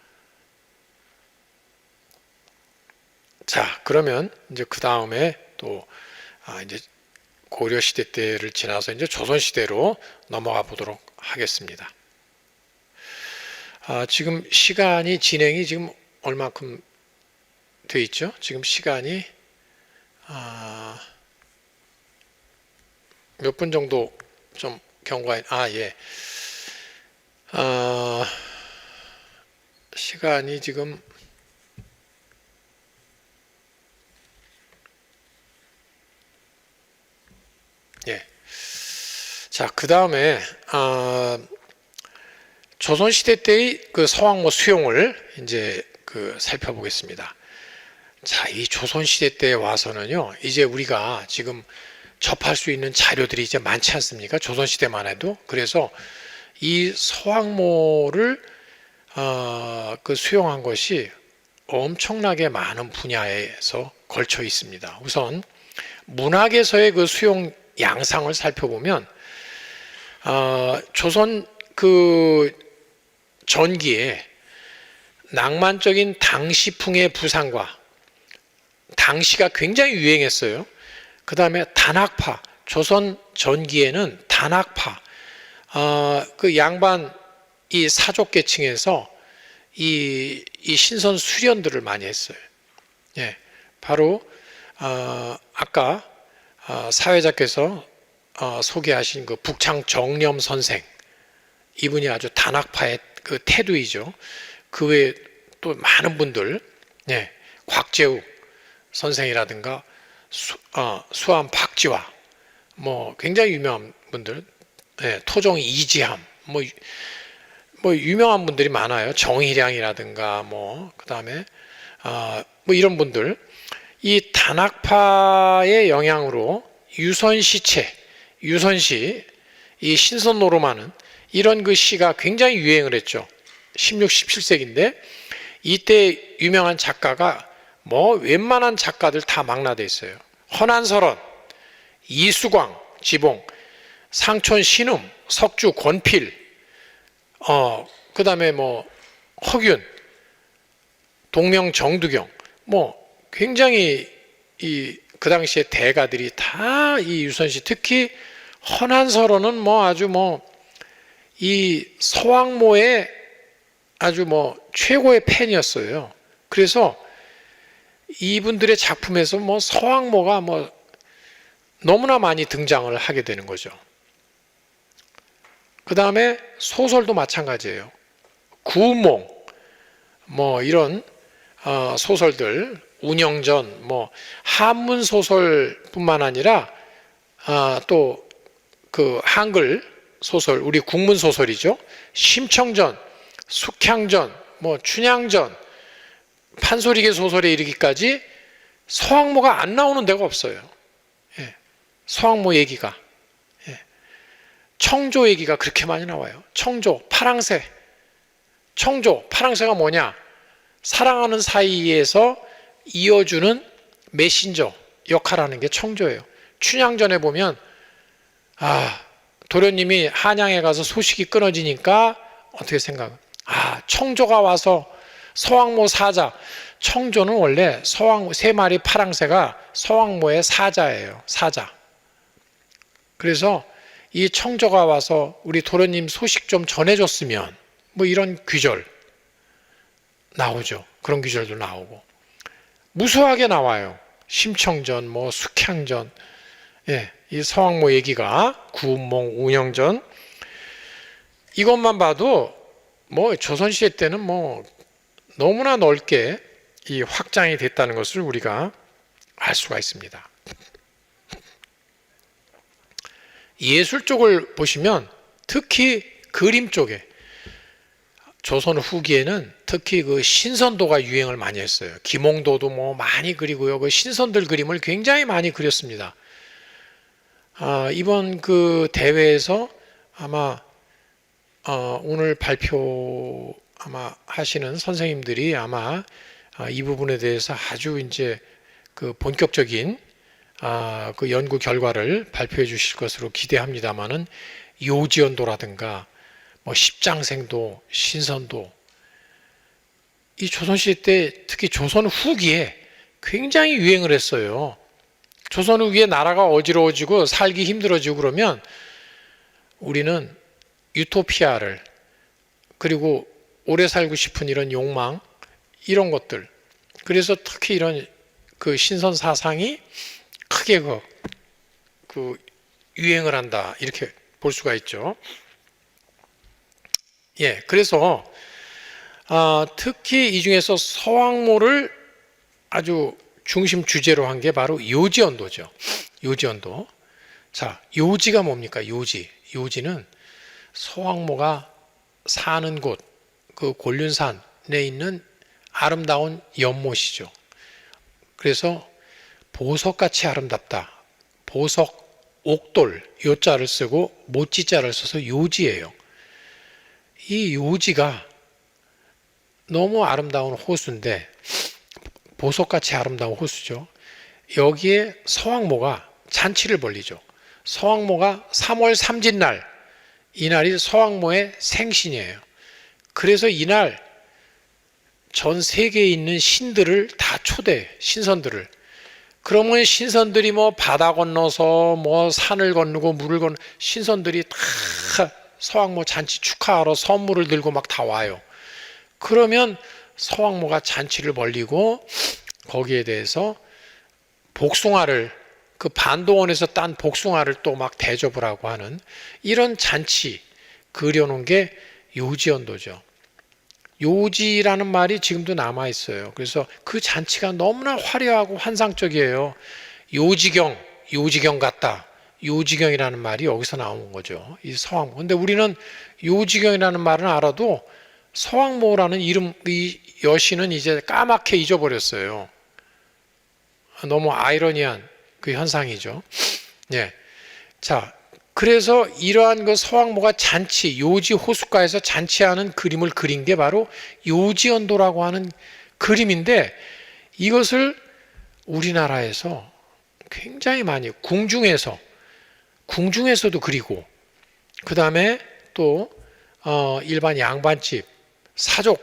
자, 그러면 이제 그 다음에 또 이제 고려 시대 때를 지나서 이제 조선 시대로 넘어가 보도록 하겠습니다. 지금 시간이 진행이 지금 얼마큼 돼 있죠? 지금 시간이 몇 분 정도 좀 경과해. 예. 시간이 지금 예. 자, 그 다음에 조선시대 때의 그 서왕모 수용을 이제 살펴보겠습니다. 자, 이 조선시대 때에 와서는요, 이제 우리가 지금 접할 수 있는 자료들이 이제 많지 않습니까? 조선시대만 해도. 그래서 이 서왕모를 수용한 것이 엄청나게 많은 분야에서 걸쳐 있습니다. 우선 문학에서의 그 수용 양상을 살펴보면 조선 그 전기에 낭만적인 당시풍의 부상과 당시가 굉장히 유행했어요. 그 다음에 단학파, 조선 전기에는 단학파, 그 양반 이 사족계층에서 이 신선 수련들을 많이 했어요. 예, 바로 아까 사회자께서 소개하신 그 북창 정념 선생, 이분이 아주 단학파의 그 태두이죠. 그 외에 또 많은 분들, 예, 곽재욱 선생이라든가 수암 박지화, 뭐 굉장히 유명한 분들, 예, 토종 이지함, 뭐 유명한 분들이 많아요. 정희량이라든가 뭐 그다음에 뭐 이런 분들, 이 단학파의 영향으로 유선시, 이 신선 노름하는 이런 그 시가 굉장히 유행을 했죠. 16, 17세기인데 이때 유명한 작가가 뭐 웬만한 작가들 다 망라돼 있어요. 허난설원, 이수광, 지봉, 상촌 신음, 석주 권필, 그 다음에 뭐 허균, 동명 정두경, 뭐 굉장히 그 당시에 대가들이 다 이 유선시, 특히 허난설원은 뭐 아주 뭐 이 서왕모의 아주 뭐 최고의 팬이었어요. 그래서 이분들의 작품에서 뭐 서왕모가 뭐 너무나 많이 등장을 하게 되는 거죠. 그 다음에 소설도 마찬가지예요. 구운몽, 뭐 이런 소설들, 운영전, 뭐 한문 소설뿐만 아니라 또 그 한글 소설, 우리 국문 소설이죠. 심청전, 숙향전, 뭐 춘향전, 판소리개 소설에 이르기까지 서왕모가 안 나오는 데가 없어요. 예, 서왕모 얘기가, 예, 청조 얘기가 그렇게 많이 나와요. 청조, 파랑새. 청조, 파랑새가 뭐냐? 사랑하는 사이에서 이어주는 메신저 역할하는 게 청조예요. 춘향전에 보면 도련님이 한양에 가서 소식이 끊어지니까 어떻게 생각해요? 청조가 와서 서왕모 사자. 청조는 원래 세 마리 파랑새가 서왕모의 사자예요. 사자. 그래서 이 청조가 와서 우리 도련님 소식 좀 전해줬으면, 뭐 이런 귀절 나오죠. 그런 귀절도 나오고 무수하게 나와요. 심청전, 뭐 숙향전, 예, 이 서왕모 얘기가, 구운몽, 운영전, 이것만 봐도 뭐 조선시대 때는 뭐 너무나 넓게 이 확장이 됐다는 것을 우리가 알 수가 있습니다. 예술 쪽을 보시면 특히 그림 쪽에 조선 후기에는 특히 그 신선도가 유행을 많이 했어요. 김홍도도 뭐 많이 그리고요. 그 신선들 그림을 굉장히 많이 그렸습니다. 이번 그 대회에서 아마 오늘 발표 아마 하시는 선생님들이 아마 이 부분에 대해서 아주 이제 그 본격적인 그 연구 결과를 발표해 주실 것으로 기대합니다만은 요지연도라든가 뭐 십장생도, 신선도, 이 조선시대 때 특히 조선 후기에 굉장히 유행을 했어요. 조선 후기에 나라가 어지러워지고 살기 힘들어지고 그러면 우리는 유토피아를, 그리고 오래 살고 싶은 이런 욕망, 이런 것들, 그래서 특히 이런 그 신선 사상이 크게 그 유행을 한다, 이렇게 볼 수가 있죠. 예, 그래서 특히 이 중에서 서왕모를 아주 중심 주제로 한 게 바로 요지연도죠. 요지연도. 자, 요지가 뭡니까? 요지는 서왕모가 사는 곳, 그 곤륜산에 있는 아름다운 연못이죠. 그래서 보석같이 아름답다. 보석, 옥돌, 요자를 쓰고 모찌자를 써서 요지예요. 이 요지가 너무 아름다운 호수인데 보석같이 아름다운 호수죠. 여기에 서왕모가 잔치를 벌리죠. 서왕모가 3월 삼진날, 이날이 서왕모의 생신이에요. 그래서 이날 전 세계에 있는 신들을 다 초대해, 신선들을. 그러면 신선들이 뭐 바다 건너서 뭐 산을 건너고 물을 건너, 신선들이 다 서왕모 잔치 축하하러 선물을 들고 막 다 와요. 그러면 서왕모가 잔치를 벌리고 거기에 대해서 복숭아를, 그 반도원에서 딴 복숭아를 또 막 대접을 하고 하는 이런 잔치 그려놓은 게 요지연도죠. 요지라는 말이 지금도 남아 있어요. 그래서 그 잔치가 너무나 화려하고 환상적이에요. 요지경 같다. 요지경이라는 말이 여기서 나온 거죠. 이 서왕모. 근데 우리는 요지경이라는 말은 알아도 서왕모라는 이름, 이 여신은 이제 까맣게 잊어버렸어요. 너무 아이러니한 그 현상이죠. 예. 자, 그래서 이러한 그 서왕모가 잔치, 요지 호숫가에서 잔치하는 그림을 그린 게 바로 요지연도라고 하는 그림인데, 이것을 우리나라에서 굉장히 많이 궁중에서도 그리고, 그 다음에 또 일반 양반집 사족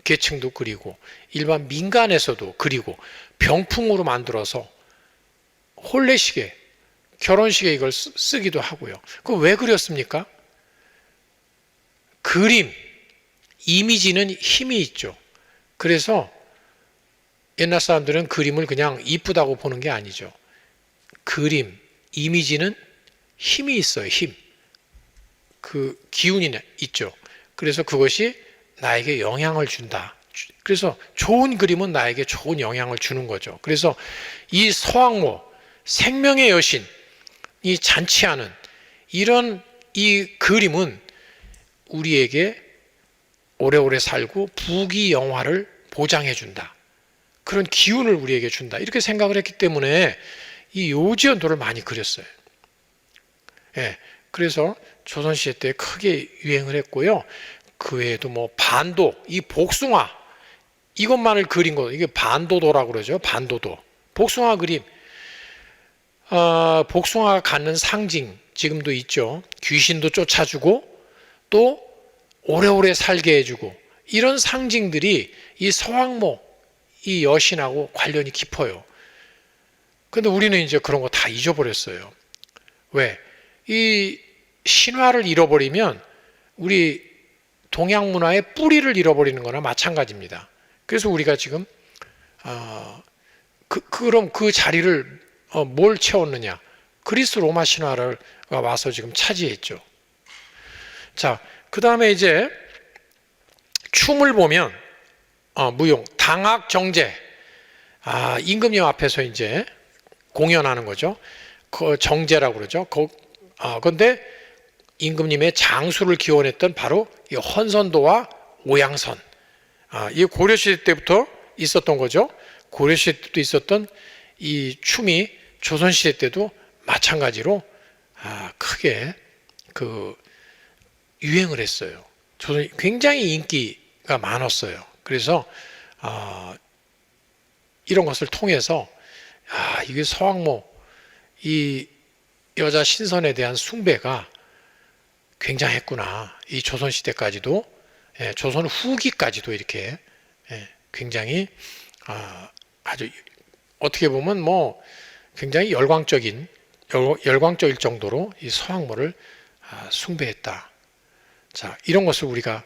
계층도 그리고, 일반 민간에서도 그리고, 병풍으로 만들어서 혼례식에, 결혼식에 이걸 쓰기도 하고요. 그 왜 그렸습니까? 그림, 이미지는 힘이 있죠. 그래서 옛날 사람들은 그림을 그냥 이쁘다고 보는 게 아니죠. 그림, 이미지는 힘이 있어요. 힘. 그 기운이 있죠. 그래서 그것이 나에게 영향을 준다. 그래서 좋은 그림은 나에게 좋은 영향을 주는 거죠. 그래서 이 서왕모, 생명의 여신, 이 잔치하는 이런 이 그림은 우리에게 오래오래 살고 부귀영화를 보장해 준다. 그런 기운을 우리에게 준다. 이렇게 생각을 했기 때문에 이 요지연도를 많이 그렸어요. 예, 그래서 조선시대 때 크게 유행을 했고요. 그 외에도 뭐 반도, 이 복숭아, 이것만을 그린 거, 이게 반도도라고 그러죠. 반도도. 복숭아 그림. 복숭아가 갖는 상징, 지금도 있죠. 귀신도 쫓아주고, 또 오래오래 살게 해주고, 이런 상징들이 이 서왕모, 이 여신하고 관련이 깊어요. 근데 우리는 이제 그런 거 다 잊어버렸어요. 왜? 이 신화를 잃어버리면 우리 동양 문화의 뿌리를 잃어버리는 거나 마찬가지입니다. 그래서 우리가 지금 그럼 그 자리를 뭘 채웠느냐? 그리스 로마 신화를 와서 지금 차지했죠. 자, 그 다음에 이제 춤을 보면 무용, 당학정제, 임금님 앞에서 이제 공연하는 거죠. 그 정제라고 그러죠. 그런데 임금님의 장수를 기원했던 바로 이 헌선도와 오양선, 이 고려시대 때부터 있었던 거죠. 고려시대 때도 있었던 이 춤이 조선시대 때도 마찬가지로 크게 그 유행을 했어요. 굉장히 인기가 많았어요. 그래서 이런 것을 통해서 이게 서왕모, 이 여자 신선에 대한 숭배가 굉장했구나. 이 조선시대까지도, 조선 후기까지도 이렇게 굉장히 아주 어떻게 보면 뭐 굉장히 열광적일 정도로 이 서왕모를 숭배했다. 자, 이런 것을 우리가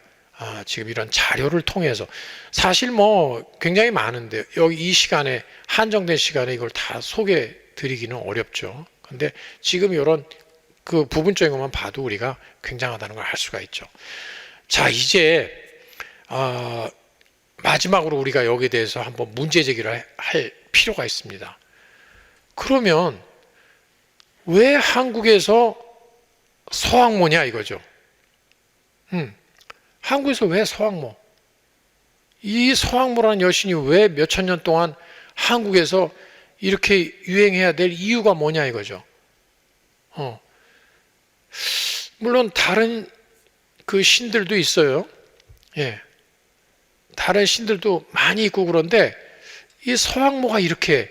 지금 이런 자료를 통해서, 사실 뭐 굉장히 많은데 여기 이 시간에, 한정된 시간에 이걸 다 소개해 드리기는 어렵죠. 근데 지금 이런 그 부분적인 것만 봐도 우리가 굉장하다는 걸 알 수가 있죠. 자, 이제 마지막으로 우리가 여기에 대해서 한번 문제 제기를 할 필요가 있습니다. 그러면 왜 한국에서 서왕모냐 이거죠. 한국에서 왜 서왕모? 이 서왕모라는 여신이 왜 몇천 년 동안 한국에서 이렇게 유행해야 될 이유가 뭐냐 이거죠. 물론 다른 그 신들도 있어요. 예. 다른 신들도 많이 있고 그런데 이 서왕모가 이렇게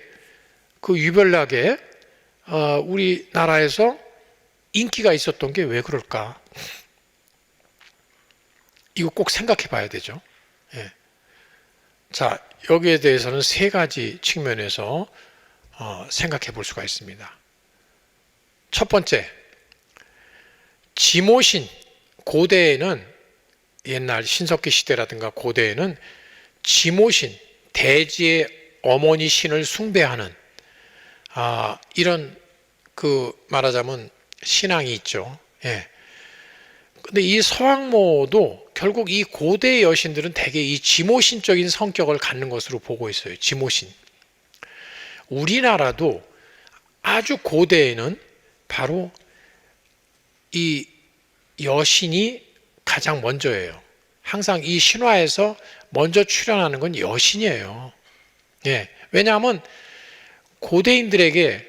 그 유별나게 우리나라에서 인기가 있었던 게 왜 그럴까? 이거 꼭 생각해 봐야 되죠. 예. 자, 여기에 대해서는 세 가지 측면에서 생각해 볼 수가 있습니다. 첫 번째, 지모신, 고대에는 옛날 신석기 시대라든가 고대에는 지모신, 대지의 어머니 신을 숭배하는 이런 그 말하자면 신앙이 있죠. 예. 근데 이 서왕모도 결국 이 고대의 여신들은 대개 이 지모신적인 성격을 갖는 것으로 보고 있어요. 지모신. 우리나라도 아주 고대에는 바로 이 여신이 가장 먼저예요. 항상 이 신화에서 먼저 출현하는 건 여신이에요. 예. 왜냐하면 고대인들에게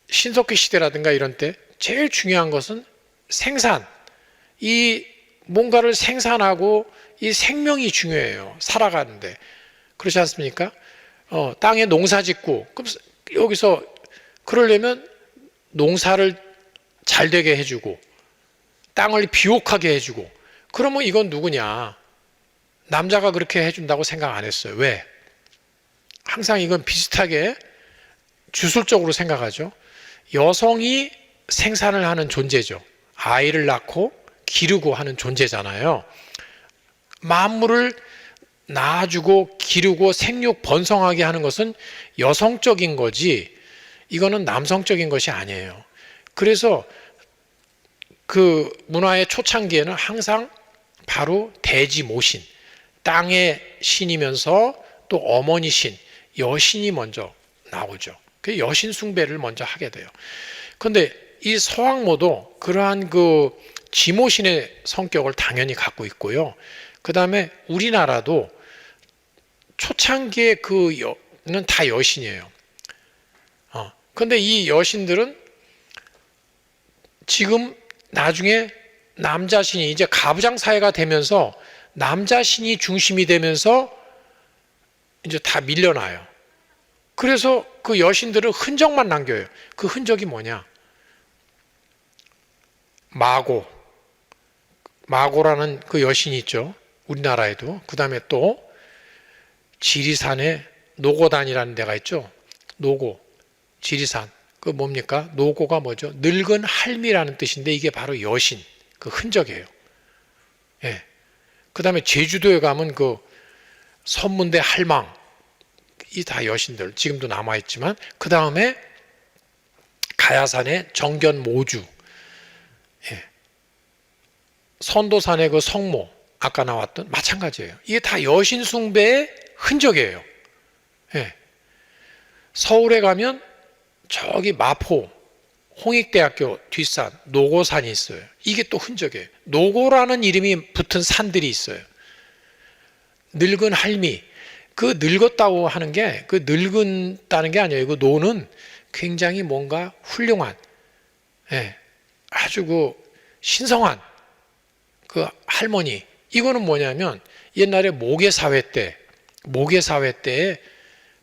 신석기 시대라든가 이런 때 제일 중요한 것은 생산, 이 뭔가를 생산하고 이 생명이 중요해요. 살아가는데. 그렇지 않습니까? 땅에 농사 짓고, 그럼 여기서 그러려면 농사를 잘 되게 해주고, 땅을 비옥하게 해주고, 그러면 이건 누구냐? 남자가 그렇게 해준다고 생각 안 했어요. 왜? 항상 이건 비슷하게 주술적으로 생각하죠. 여성이 생산을 하는 존재죠. 아이를 낳고 기르고 하는 존재잖아요. 만물을 낳아주고 기르고 생육 번성하게 하는 것은 여성적인 거지, 이거는 남성적인 것이 아니에요. 그래서 그 문화의 초창기에는 항상 바로 대지 모신, 땅의 신이면서 또 어머니 신, 여신이 먼저 나오죠. 그 여신 숭배를 먼저 하게 돼요. 그런데 이 서왕모도 그러한 그 지모신의 성격을 당연히 갖고 있고요. 그 다음에 우리나라도 초창기에 그는 다 여신이에요. 그런데 이 여신들은 지금 나중에 남자신이 이제 가부장 사회가 되면서 남자신이 중심이 되면서 이제 다 밀려나요. 그래서 그 여신들은 흔적만 남겨요. 그 흔적이 뭐냐? 마고라는 그 여신이 있죠. 우리나라에도. 그 다음에 또 지리산에 노고단이라는 데가 있죠. 노고, 지리산. 그 뭡니까? 노고가 뭐죠? 늙은 할미라는 뜻인데 이게 바로 여신, 그 흔적이에요. 예. 그 다음에 제주도에 가면 그 선문대 할망, 이 다 여신들 지금도 남아있지만, 그 다음에 가야산의 정견 모주, 예. 선도산의 그 성모, 아까 나왔던 마찬가지예요. 이게 다 여신 숭배의 흔적이에요. 예. 서울에 가면 저기 마포 홍익대학교 뒷산 노고산이 있어요. 이게 또 흔적이에요. 노고라는 이름이 붙은 산들이 있어요. 늙은 할미, 그 늙었다고 하는 게 그 늙은다는 게 아니에요. 그 노는 굉장히 뭔가 훌륭한, 예, 아주 그 신성한 그 할머니. 이거는 뭐냐면 옛날에 모계사회 때에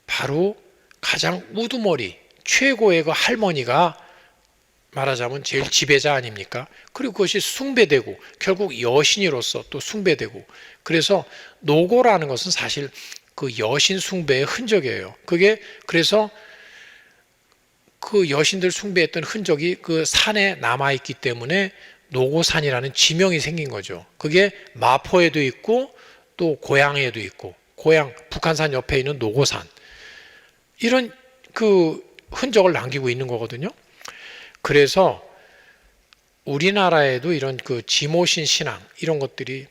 바로 가장 우두머리 최고의 그 할머니가 말하자면 제일 지배자 아닙니까? 그리고 그것이 숭배되고 결국 여신으로서 또 숭배되고, 그래서 노고라는 것은 사실 그 여신 숭배의 흔적이에요. 그게 그래서 그 여신들 숭배했던 흔적이 그 산에 남아있기 때문에 노고산이라는 지명이 생긴 거죠. 그게 마포에도 있고 또 고양에도 있고, 고양 북한산 옆에 있는 노고산, 이런 그 흔적을 남기고 있는 거거든요. 그래서 우리나라에도 이런 그 지모신 신앙 이런 것들이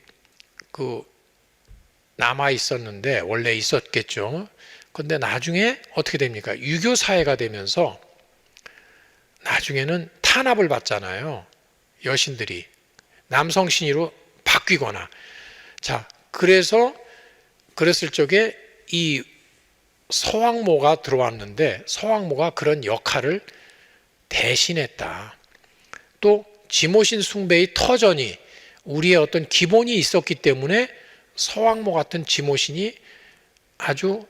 그 남아 있었는데, 원래 있었겠죠. 그런데 나중에 어떻게 됩니까? 유교 사회가 되면서 나중에는 탄압을 받잖아요. 여신들이 남성 신으로 바뀌거나. 자, 그래서 그랬을 적에 이 서왕모가 들어왔는데 서왕모가 그런 역할을 대신했다. 또 지모신 숭배의 터전이 우리의 어떤 기본이 있었기 때문에 서왕모 같은 지모신이 아주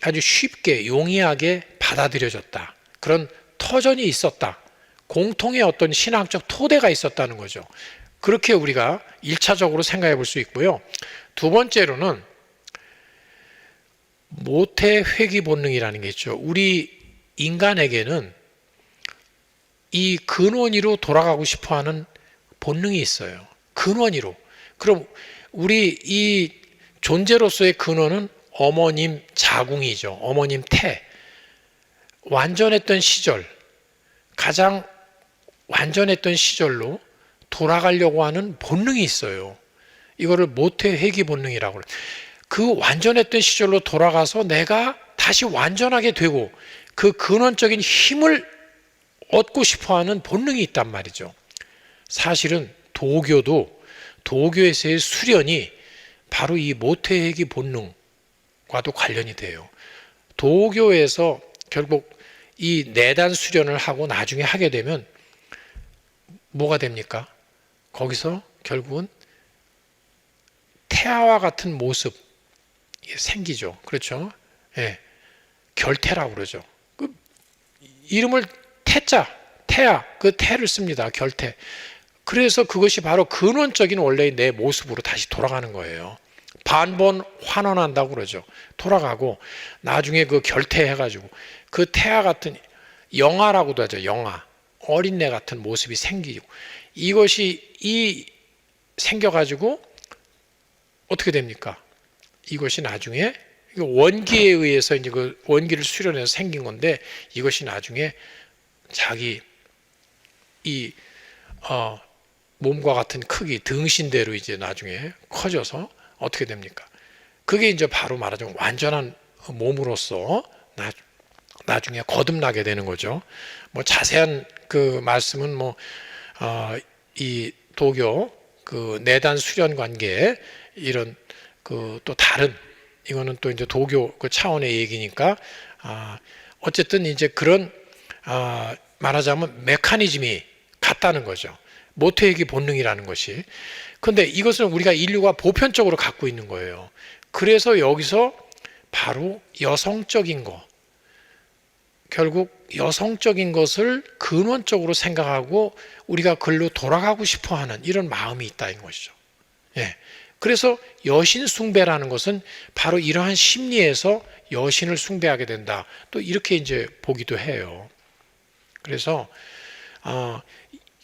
아주 쉽게 용이하게 받아들여졌다. 그런 터전이 있었다. 공통의 어떤 신학적 토대가 있었다는 거죠. 그렇게 우리가 1차적으로 생각해 볼 수 있고요. 두 번째로는 모태 회귀 본능이라는 게 있죠. 우리 인간에게는 이 근원위로 돌아가고 싶어하는 본능이 있어요. 근원위로. 그럼 우리 이 존재로서의 근원은 어머님 자궁이죠. 어머님 태. 완전했던 시절, 가장 완전했던 시절로 돌아가려고 하는 본능이 있어요. 이거를 모태 회귀 본능이라고 그래요. 그 완전했던 시절로 돌아가서 내가 다시 완전하게 되고 그 근원적인 힘을 얻고 싶어하는 본능이 있단 말이죠. 사실은 도교에서의 수련이 바로 이 모태 회귀 본능과도 관련이 돼요. 도교에서 결국 이 내단 수련을 하고 나중에 하게 되면 뭐가 됩니까? 거기서 결국은 태아와 같은 모습 생기죠. 그렇죠? 예. 결태라고 그러죠. 그 이름을 태아, 그 태를 씁니다. 결태. 그래서 그것이 바로 근원적인 원래의 내 모습으로 다시 돌아가는 거예요. 반번 환원한다고 그러죠. 돌아가고 나중에 그 결태해가지고 그 태아 같은 영아라고도 하죠. 영아. 어린애 같은 모습이 생기고 이것이 생겨가지고 어떻게 됩니까? 이것이 나중에 원기에 의해서 이제 그 원기를 수련해서 생긴 건데 이것이 나중에 자기 몸과 같은 크기 등신대로 이제 나중에 커져서 어떻게 됩니까? 그게 이제 바로 말하자면 완전한 몸으로서 나중에 거듭나게 되는 거죠. 뭐 자세한 그 말씀은 이 도교 그 내단 수련 관계 이런 그 또 다른 이거는 또 이제 도교 그 차원의 얘기니까 어쨌든 이제 그런 말하자면 메커니즘이 같다는 거죠. 모태회귀 본능이라는 것이. 근데 이것은 우리가 인류가 보편적으로 갖고 있는 거예요. 그래서 여기서 바로 여성적인 거, 결국 여성적인 것을 근원적으로 생각하고 우리가 글로 돌아가고 싶어하는 이런 마음이 있다는 것이죠. 예. 그래서 여신 숭배라는 것은 바로 이러한 심리에서 여신을 숭배하게 된다. 또 이렇게 이제 보기도 해요. 그래서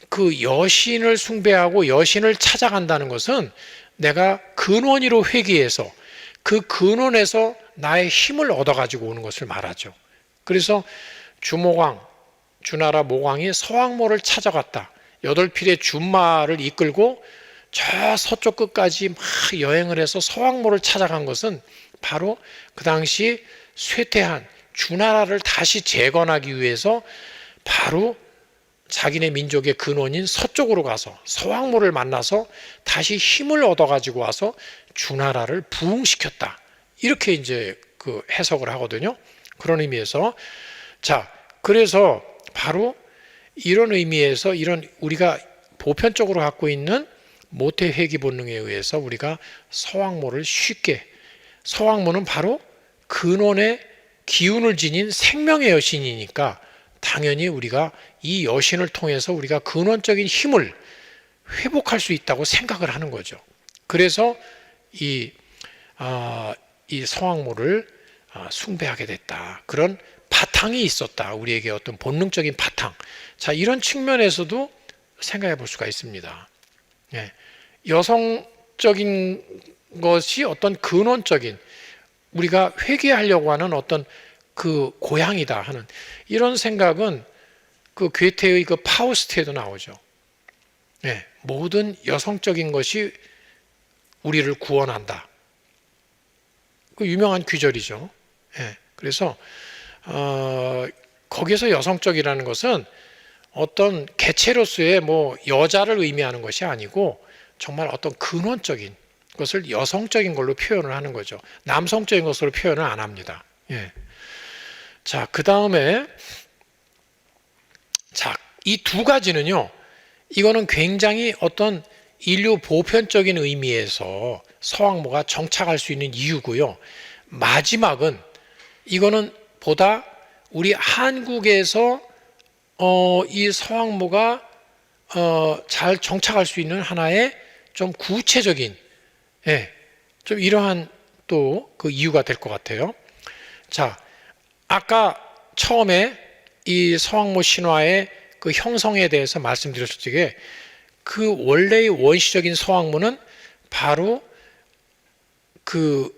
그 여신을 숭배하고 여신을 찾아간다는 것은 내가 근원위로 회귀해서 그 근원에서 나의 힘을 얻어가지고 오는 것을 말하죠. 그래서 주나라 모광이 서왕모를 찾아갔다. 8필의 준마를 이끌고 저 서쪽 끝까지 막 여행을 해서 서왕모를 찾아간 것은 바로 그 당시 쇠퇴한 주나라를 다시 재건하기 위해서 바로 자기네 민족의 근원인 서쪽으로 가서 서왕모를 만나서 다시 힘을 얻어가지고 와서 주나라를 부흥시켰다. 이렇게 이제 그 해석을 하거든요. 그런 의미에서 그래서 바로 이런 의미에서 이런 우리가 보편적으로 갖고 있는 모태 회귀 본능에 의해서 우리가 서왕모를 서왕모는 바로 근원의 기운을 지닌 생명의 여신이니까 당연히 우리가 이 여신을 통해서 우리가 근원적인 힘을 회복할 수 있다고 생각을 하는 거죠. 그래서 이 서왕모를 숭배하게 됐다. 그런 바탕이 있었다. 우리에게 어떤 본능적인 바탕. 이런 측면에서도 생각해 볼 수가 있습니다. 예. 여성적인 것이 어떤 근원적인 우리가 회귀하려고 하는 어떤 그 고향이다 하는 이런 생각은 그 괴테의 그 파우스트에도 나오죠. 예. 모든 여성적인 것이 우리를 구원한다. 그 유명한 귀절이죠. 예. 그래서 거기서 여성적이라는 것은 어떤 개체로서의 여자를 의미하는 것이 아니고 정말 어떤 근원적인 것을 여성적인 걸로 표현을 하는 거죠. 남성적인 것으로 표현을 안 합니다. 예. 그 다음에 이 두 가지는요. 이거는 굉장히 어떤 인류 보편적인 의미에서 서왕모가 정착할 수 있는 이유고요. 마지막은 이거는 보다 우리 한국에서 이 서왕모가 잘 정착할 수 있는 하나의 좀 구체적인, 좀 이러한 또 그 이유가 될 것 같아요. 자, 아까 처음에 이 서왕모 신화의 그 형성에 대해서 말씀드렸을 적에 그 원래의 원시적인 서왕모는 바로 그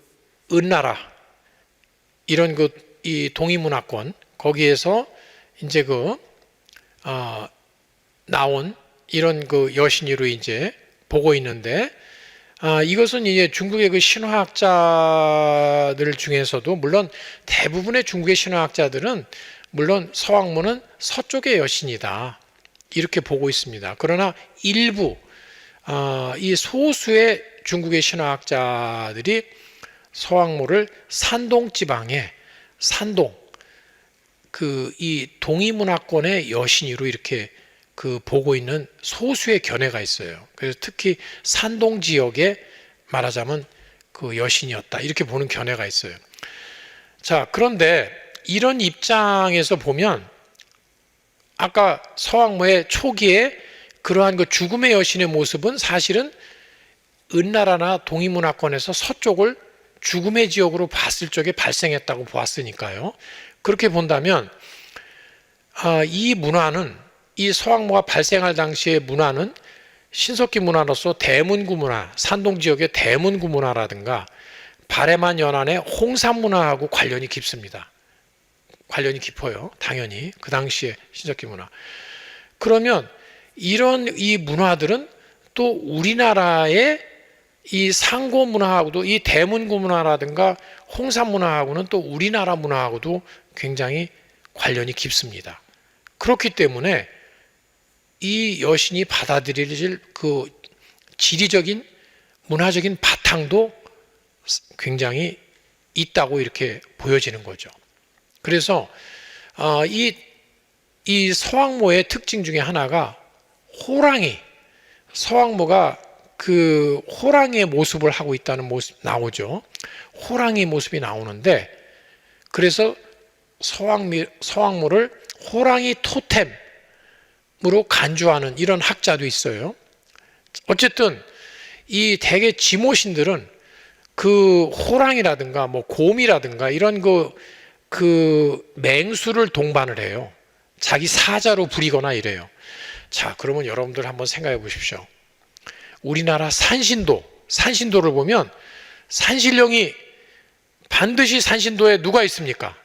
은나라, 이런 이 동이문화권 거기에서 이제 나온 이런 그 여신으로 이제 보고 있는데, 이것은 이제 중국의 그 신화학자들 중에서도 물론 대부분의 중국의 신화학자들은 물론 서왕모는 서쪽의 여신이다 이렇게 보고 있습니다. 그러나 일부 이 소수의 중국의 신화학자들이 서왕모를 산동 지방의 산동 이 동이문화권의 여신으로 이렇게 보고 있는 소수의 견해가 있어요. 그래서 특히 산동 지역에 말하자면 그 여신이었다 이렇게 보는 견해가 있어요. 자, 그런데 이런 입장에서 보면 아까 서왕모의 초기에 그러한 그 죽음의 여신의 모습은 사실은 은나라나 동이문화권에서 서쪽을 죽음의 지역으로 봤을 적에 발생했다고 보았으니까요. 그렇게 본다면 이 문화는, 이 서왕모가 발생할 당시의 문화는 신석기 문화로서 대문구 문화, 산동 지역의 대문구 문화라든가 바레만 연안의 홍산 문화하고 관련이 깊습니다. 관련이 깊어요. 당연히 그 당시의 신석기 문화. 그러면 이런 이 문화들은 또 우리나라의 이 상고 문화하고도, 이 대문구 문화라든가 홍산 문화하고는 또 우리나라 문화하고도 굉장히 관련이 깊습니다. 그렇기 때문에 이 여신이 받아들일 그 지리적인 문화적인 바탕도 굉장히 있다고 이렇게 보여지는 거죠. 그래서 이 서왕모의 특징 중에 하나가 호랑이, 서왕모가 그 호랑이의 모습을 하고 있다는 모습 나오죠. 호랑이 모습이 나오는데, 그래서 서왕모를 호랑이 토템으로 간주하는 이런 학자도 있어요. 어쨌든 이 대개 지모신들은 그 호랑이라든가 뭐 곰이라든가 이런 그 맹수를 동반을 해요. 자기 사자로 부리거나 이래요. 자, 그러면 여러분들 한번 생각해 보십시오. 우리나라 산신도를 보면 산신령이 반드시 산신도에 누가 있습니까?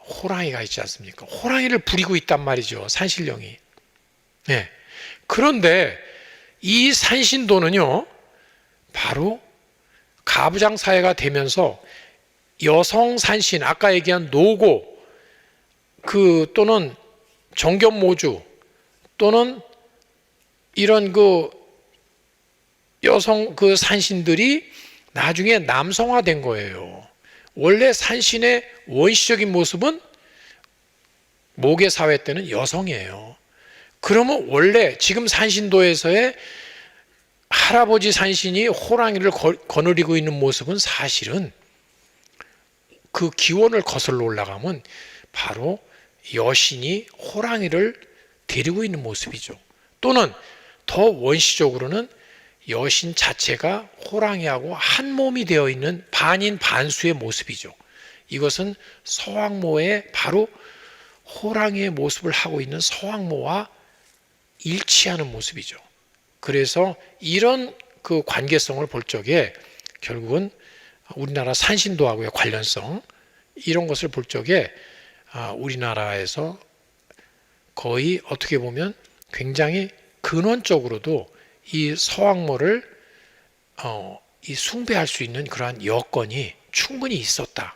호랑이가 있지 않습니까? 호랑이를 부리고 있단 말이죠, 산신령이. 네. 그런데 이 산신도는요, 바로 가부장 사회가 되면서 여성 산신, 아까 얘기한 노고, 또는 정견모주, 또는 이런 여성 산신들이 나중에 남성화된 거예요. 원래 산신의 원시적인 모습은 모계 사회 때는 여성이에요. 그러면 원래 지금 산신도에서의 할아버지 산신이 호랑이를 거느리고 있는 모습은 사실은 그 기원을 거슬러 올라가면 바로 여신이 호랑이를 데리고 있는 모습이죠. 또는 더 원시적으로는 여신 자체가 호랑이하고 한 몸이 되어 있는 반인 반수의 모습이죠. 이것은 서왕모의 바로 호랑이의 모습을 하고 있는 서왕모와 일치하는 모습이죠. 그래서 이런 그 관계성을 볼 적에 결국은 우리나라 산신도하고의 관련성, 이런 것을 볼 적에 우리나라에서 거의 어떻게 보면 굉장히 근원적으로도 이 서왕모를 이 숭배할 수 있는 그러한 여건이 충분히 있었다.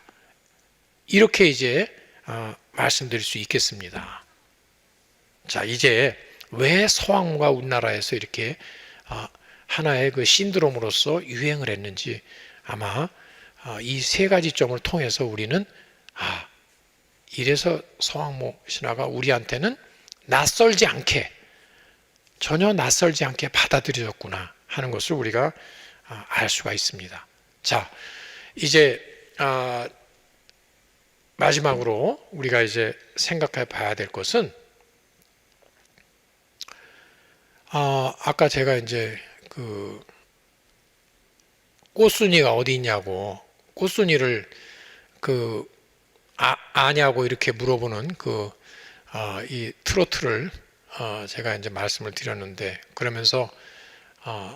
이렇게 이제 말씀드릴 수 있겠습니다. 자, 이제 왜 서왕모가 우리나라에서 이렇게 하나의 그 신드롬으로서 유행을 했는지 아마 이 세 가지 점을 통해서 우리는 이래서 서왕모 신화가 우리한테는 전혀 낯설지 않게 받아들여졌구나 하는 것을 우리가 알 수가 있습니다. 자, 이제 마지막으로 우리가 이제 생각해 봐야 될 것은 아까 제가 이제 그 꽃순이가 어디 있냐고 꽃순이를 아냐고 이렇게 물어보는 이 트로트를 제가 이제 말씀을 드렸는데 그러면서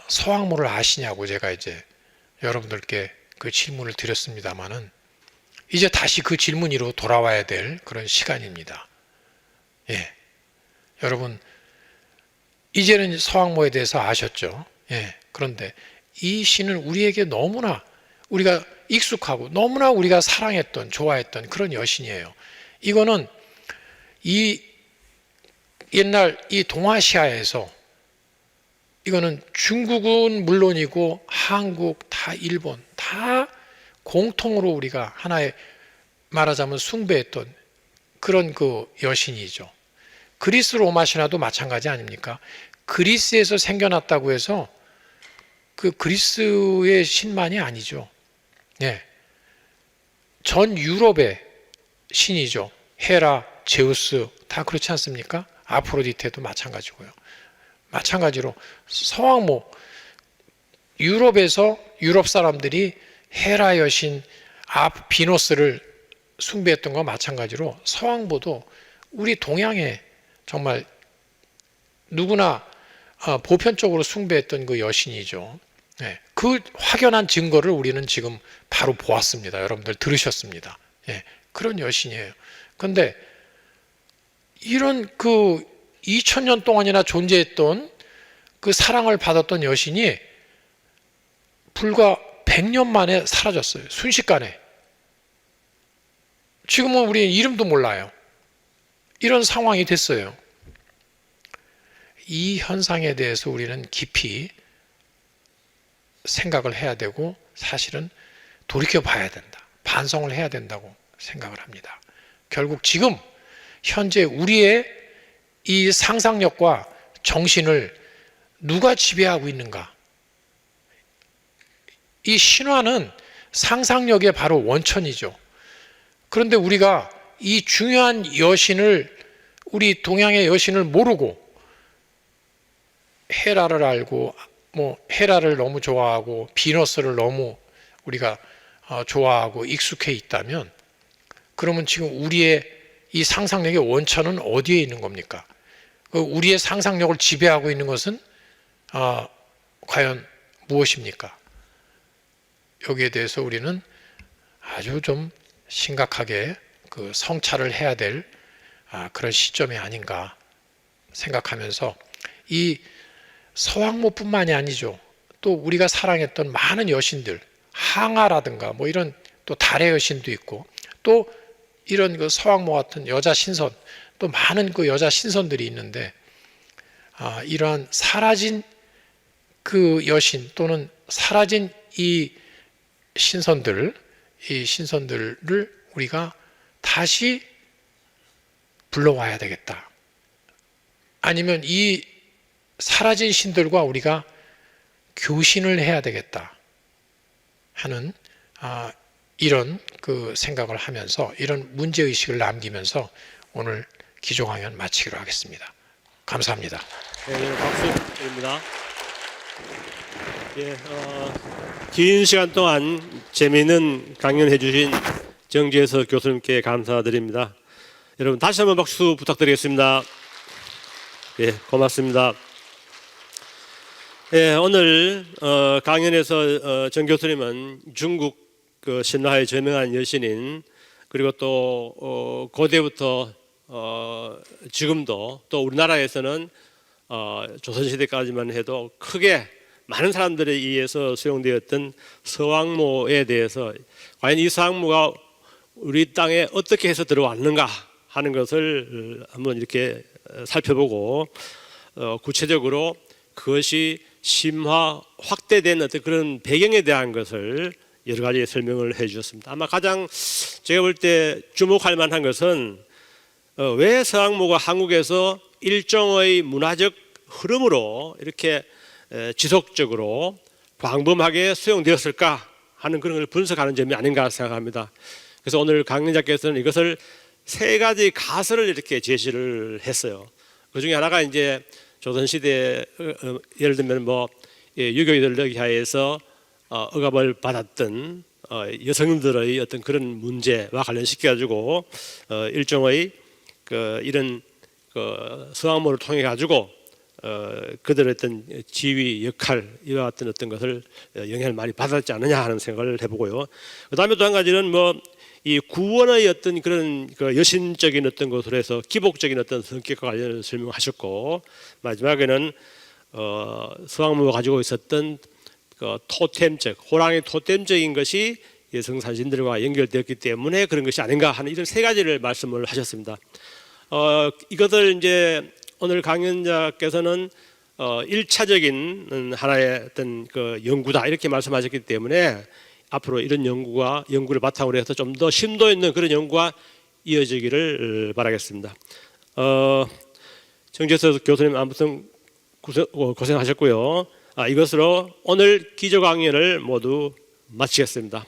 서왕모를 아시냐고 제가 이제 여러분들께 그 질문을 드렸습니다마는 이제 다시 그 질문으로 돌아와야 될 그런 시간입니다. 예. 여러분 이제는 서왕모에 대해서 아셨죠? 예. 그런데 이 시는 우리에게 너무나 우리가 익숙하고 너무나 우리가 사랑했던 좋아했던 그런 여신이에요. 이거는 이 옛날 이 동아시아에서 이거는 중국은 물론이고 한국 다 일본 다 공통으로 우리가 하나의 말하자면 숭배했던 그런 그 여신이죠. 그리스 로마 신화도 마찬가지 아닙니까? 그리스에서 생겨났다고 해서 그 그리스의 신만이 아니죠. 네. 전 유럽의 신이죠. 헤라, 제우스 다 그렇지 않습니까? 아프로디테도 마찬가지고요. 마찬가지로 서왕모 유럽에서 유럽 사람들이 헤라 여신 비너스를 숭배했던 것과 마찬가지로 서왕모도 우리 동양에 정말 누구나 보편적으로 숭배했던 그 여신이죠. 네, 그 확연한 증거를 우리는 지금 바로 보았습니다. 여러분들 들으셨습니다. 네, 그런 여신이에요. 그런데 이런 그 2000년 동안이나 존재했던 그 사랑을 받았던 여신이 불과 100년 만에 사라졌어요. 순식간에. 지금은 우리 이름도 몰라요. 이런 상황이 됐어요. 이 현상에 대해서 우리는 깊이 생각을 해야 되고 사실은 돌이켜 봐야 된다. 반성을 해야 된다고 생각을 합니다. 결국 지금 현재 우리의 이 상상력과 정신을 누가 지배하고 있는가? 이 신화는 상상력의 바로 원천이죠. 그런데 우리가 이 중요한 여신을 우리 동양의 여신을 모르고 헤라를 알고 헤라를 너무 좋아하고 비너스를 너무 우리가 좋아하고 익숙해 있다면 그러면 지금 우리의 이 상상력의 원천은 어디에 있는 겁니까? 우리의 상상력을 지배하고 있는 것은 과연 무엇입니까? 여기에 대해서 우리는 아주 좀 심각하게 그 성찰을 해야 될 그런 시점이 아닌가 생각하면서 이 서왕모뿐만이 아니죠. 또 우리가 사랑했던 많은 여신들, 항아라든가 이런 또 달의 여신도 있고 또 이런 그 서왕모 같은 여자 신선 또 많은 그 여자 신선들이 있는데 이러한 사라진 그 여신 또는 사라진 이 신선들을 우리가 다시 불러와야 되겠다. 아니면 이 사라진 신들과 우리가 교신을 해야 되겠다 하는 이런 그 생각을 하면서 이런 문제의식을 남기면서 오늘 기조 강연 마치기로 하겠습니다. 감사합니다. 네, 박수 드립니다. 예, 긴 시간 동안 재미있는 강연해 주신 정재석 교수님께 감사드립니다. 여러분 다시 한번 박수 부탁드리겠습니다. 예, 고맙습니다. 예, 오늘 강연에서 정 교수님은 중국 그 신화의 저명한 여신인 그리고 또 고대부터 지금도 또 우리나라에서는 조선시대까지만 해도 크게 많은 사람들에 의해서 수용되었던 서왕모에 대해서 과연 이 서왕모가 우리 땅에 어떻게 해서 들어왔는가 하는 것을 한번 이렇게 살펴보고 구체적으로 그것이 심화 확대된 어떤 그런 배경에 대한 것을 여러 가지 설명을 해 주셨습니다. 아마 가장 제가 볼 때 주목할 만한 것은 왜 서왕모가 한국에서 일종의 문화적 흐름으로 이렇게 지속적으로 광범하게 수용되었을까 하는 그런 걸 분석하는 점이 아닌가 생각합니다. 그래서 오늘 강연자께서는 이것을 세 가지 가설을 이렇게 제시를 했어요. 그 중에 하나가 이제 조선시대 예를 들면 뭐 유교 이데올로기하에서 억압을 받았던 여성들의 어떤 그런 문제와 관련시켜 가지고 일종의 이런 서왕모를 통해 가지고 그들의 어떤 지위 역할 이와 같은 어떤 것을 영향을 많이 받았지 않느냐 하는 생각을 해보고요. 그다음에 또 한 가지는 뭐 이 구원의 어떤 그런 여신적인 어떤 것으로 해서 기복적인 어떤 성격과 관련해서 설명하셨고, 마지막에는 서왕모가 가지고 있었던 토템적 호랑이 토템적인 것이 성산신들과 연결되었기 때문에 그런 것이 아닌가 하는 이런 세 가지를 말씀을 하셨습니다. 이것을 이제 오늘 강연자께서는 1차적인 하나의 어떤 연구다 이렇게 말씀하셨기 때문에 앞으로 이런 연구를 바탕으로 해서 좀 더 심도 있는 그런 연구가 이어지기를 바라겠습니다. 정재석 교수님 아무튼 고생하셨고요. 이것으로 오늘 기조 강연을 모두 마치겠습니다.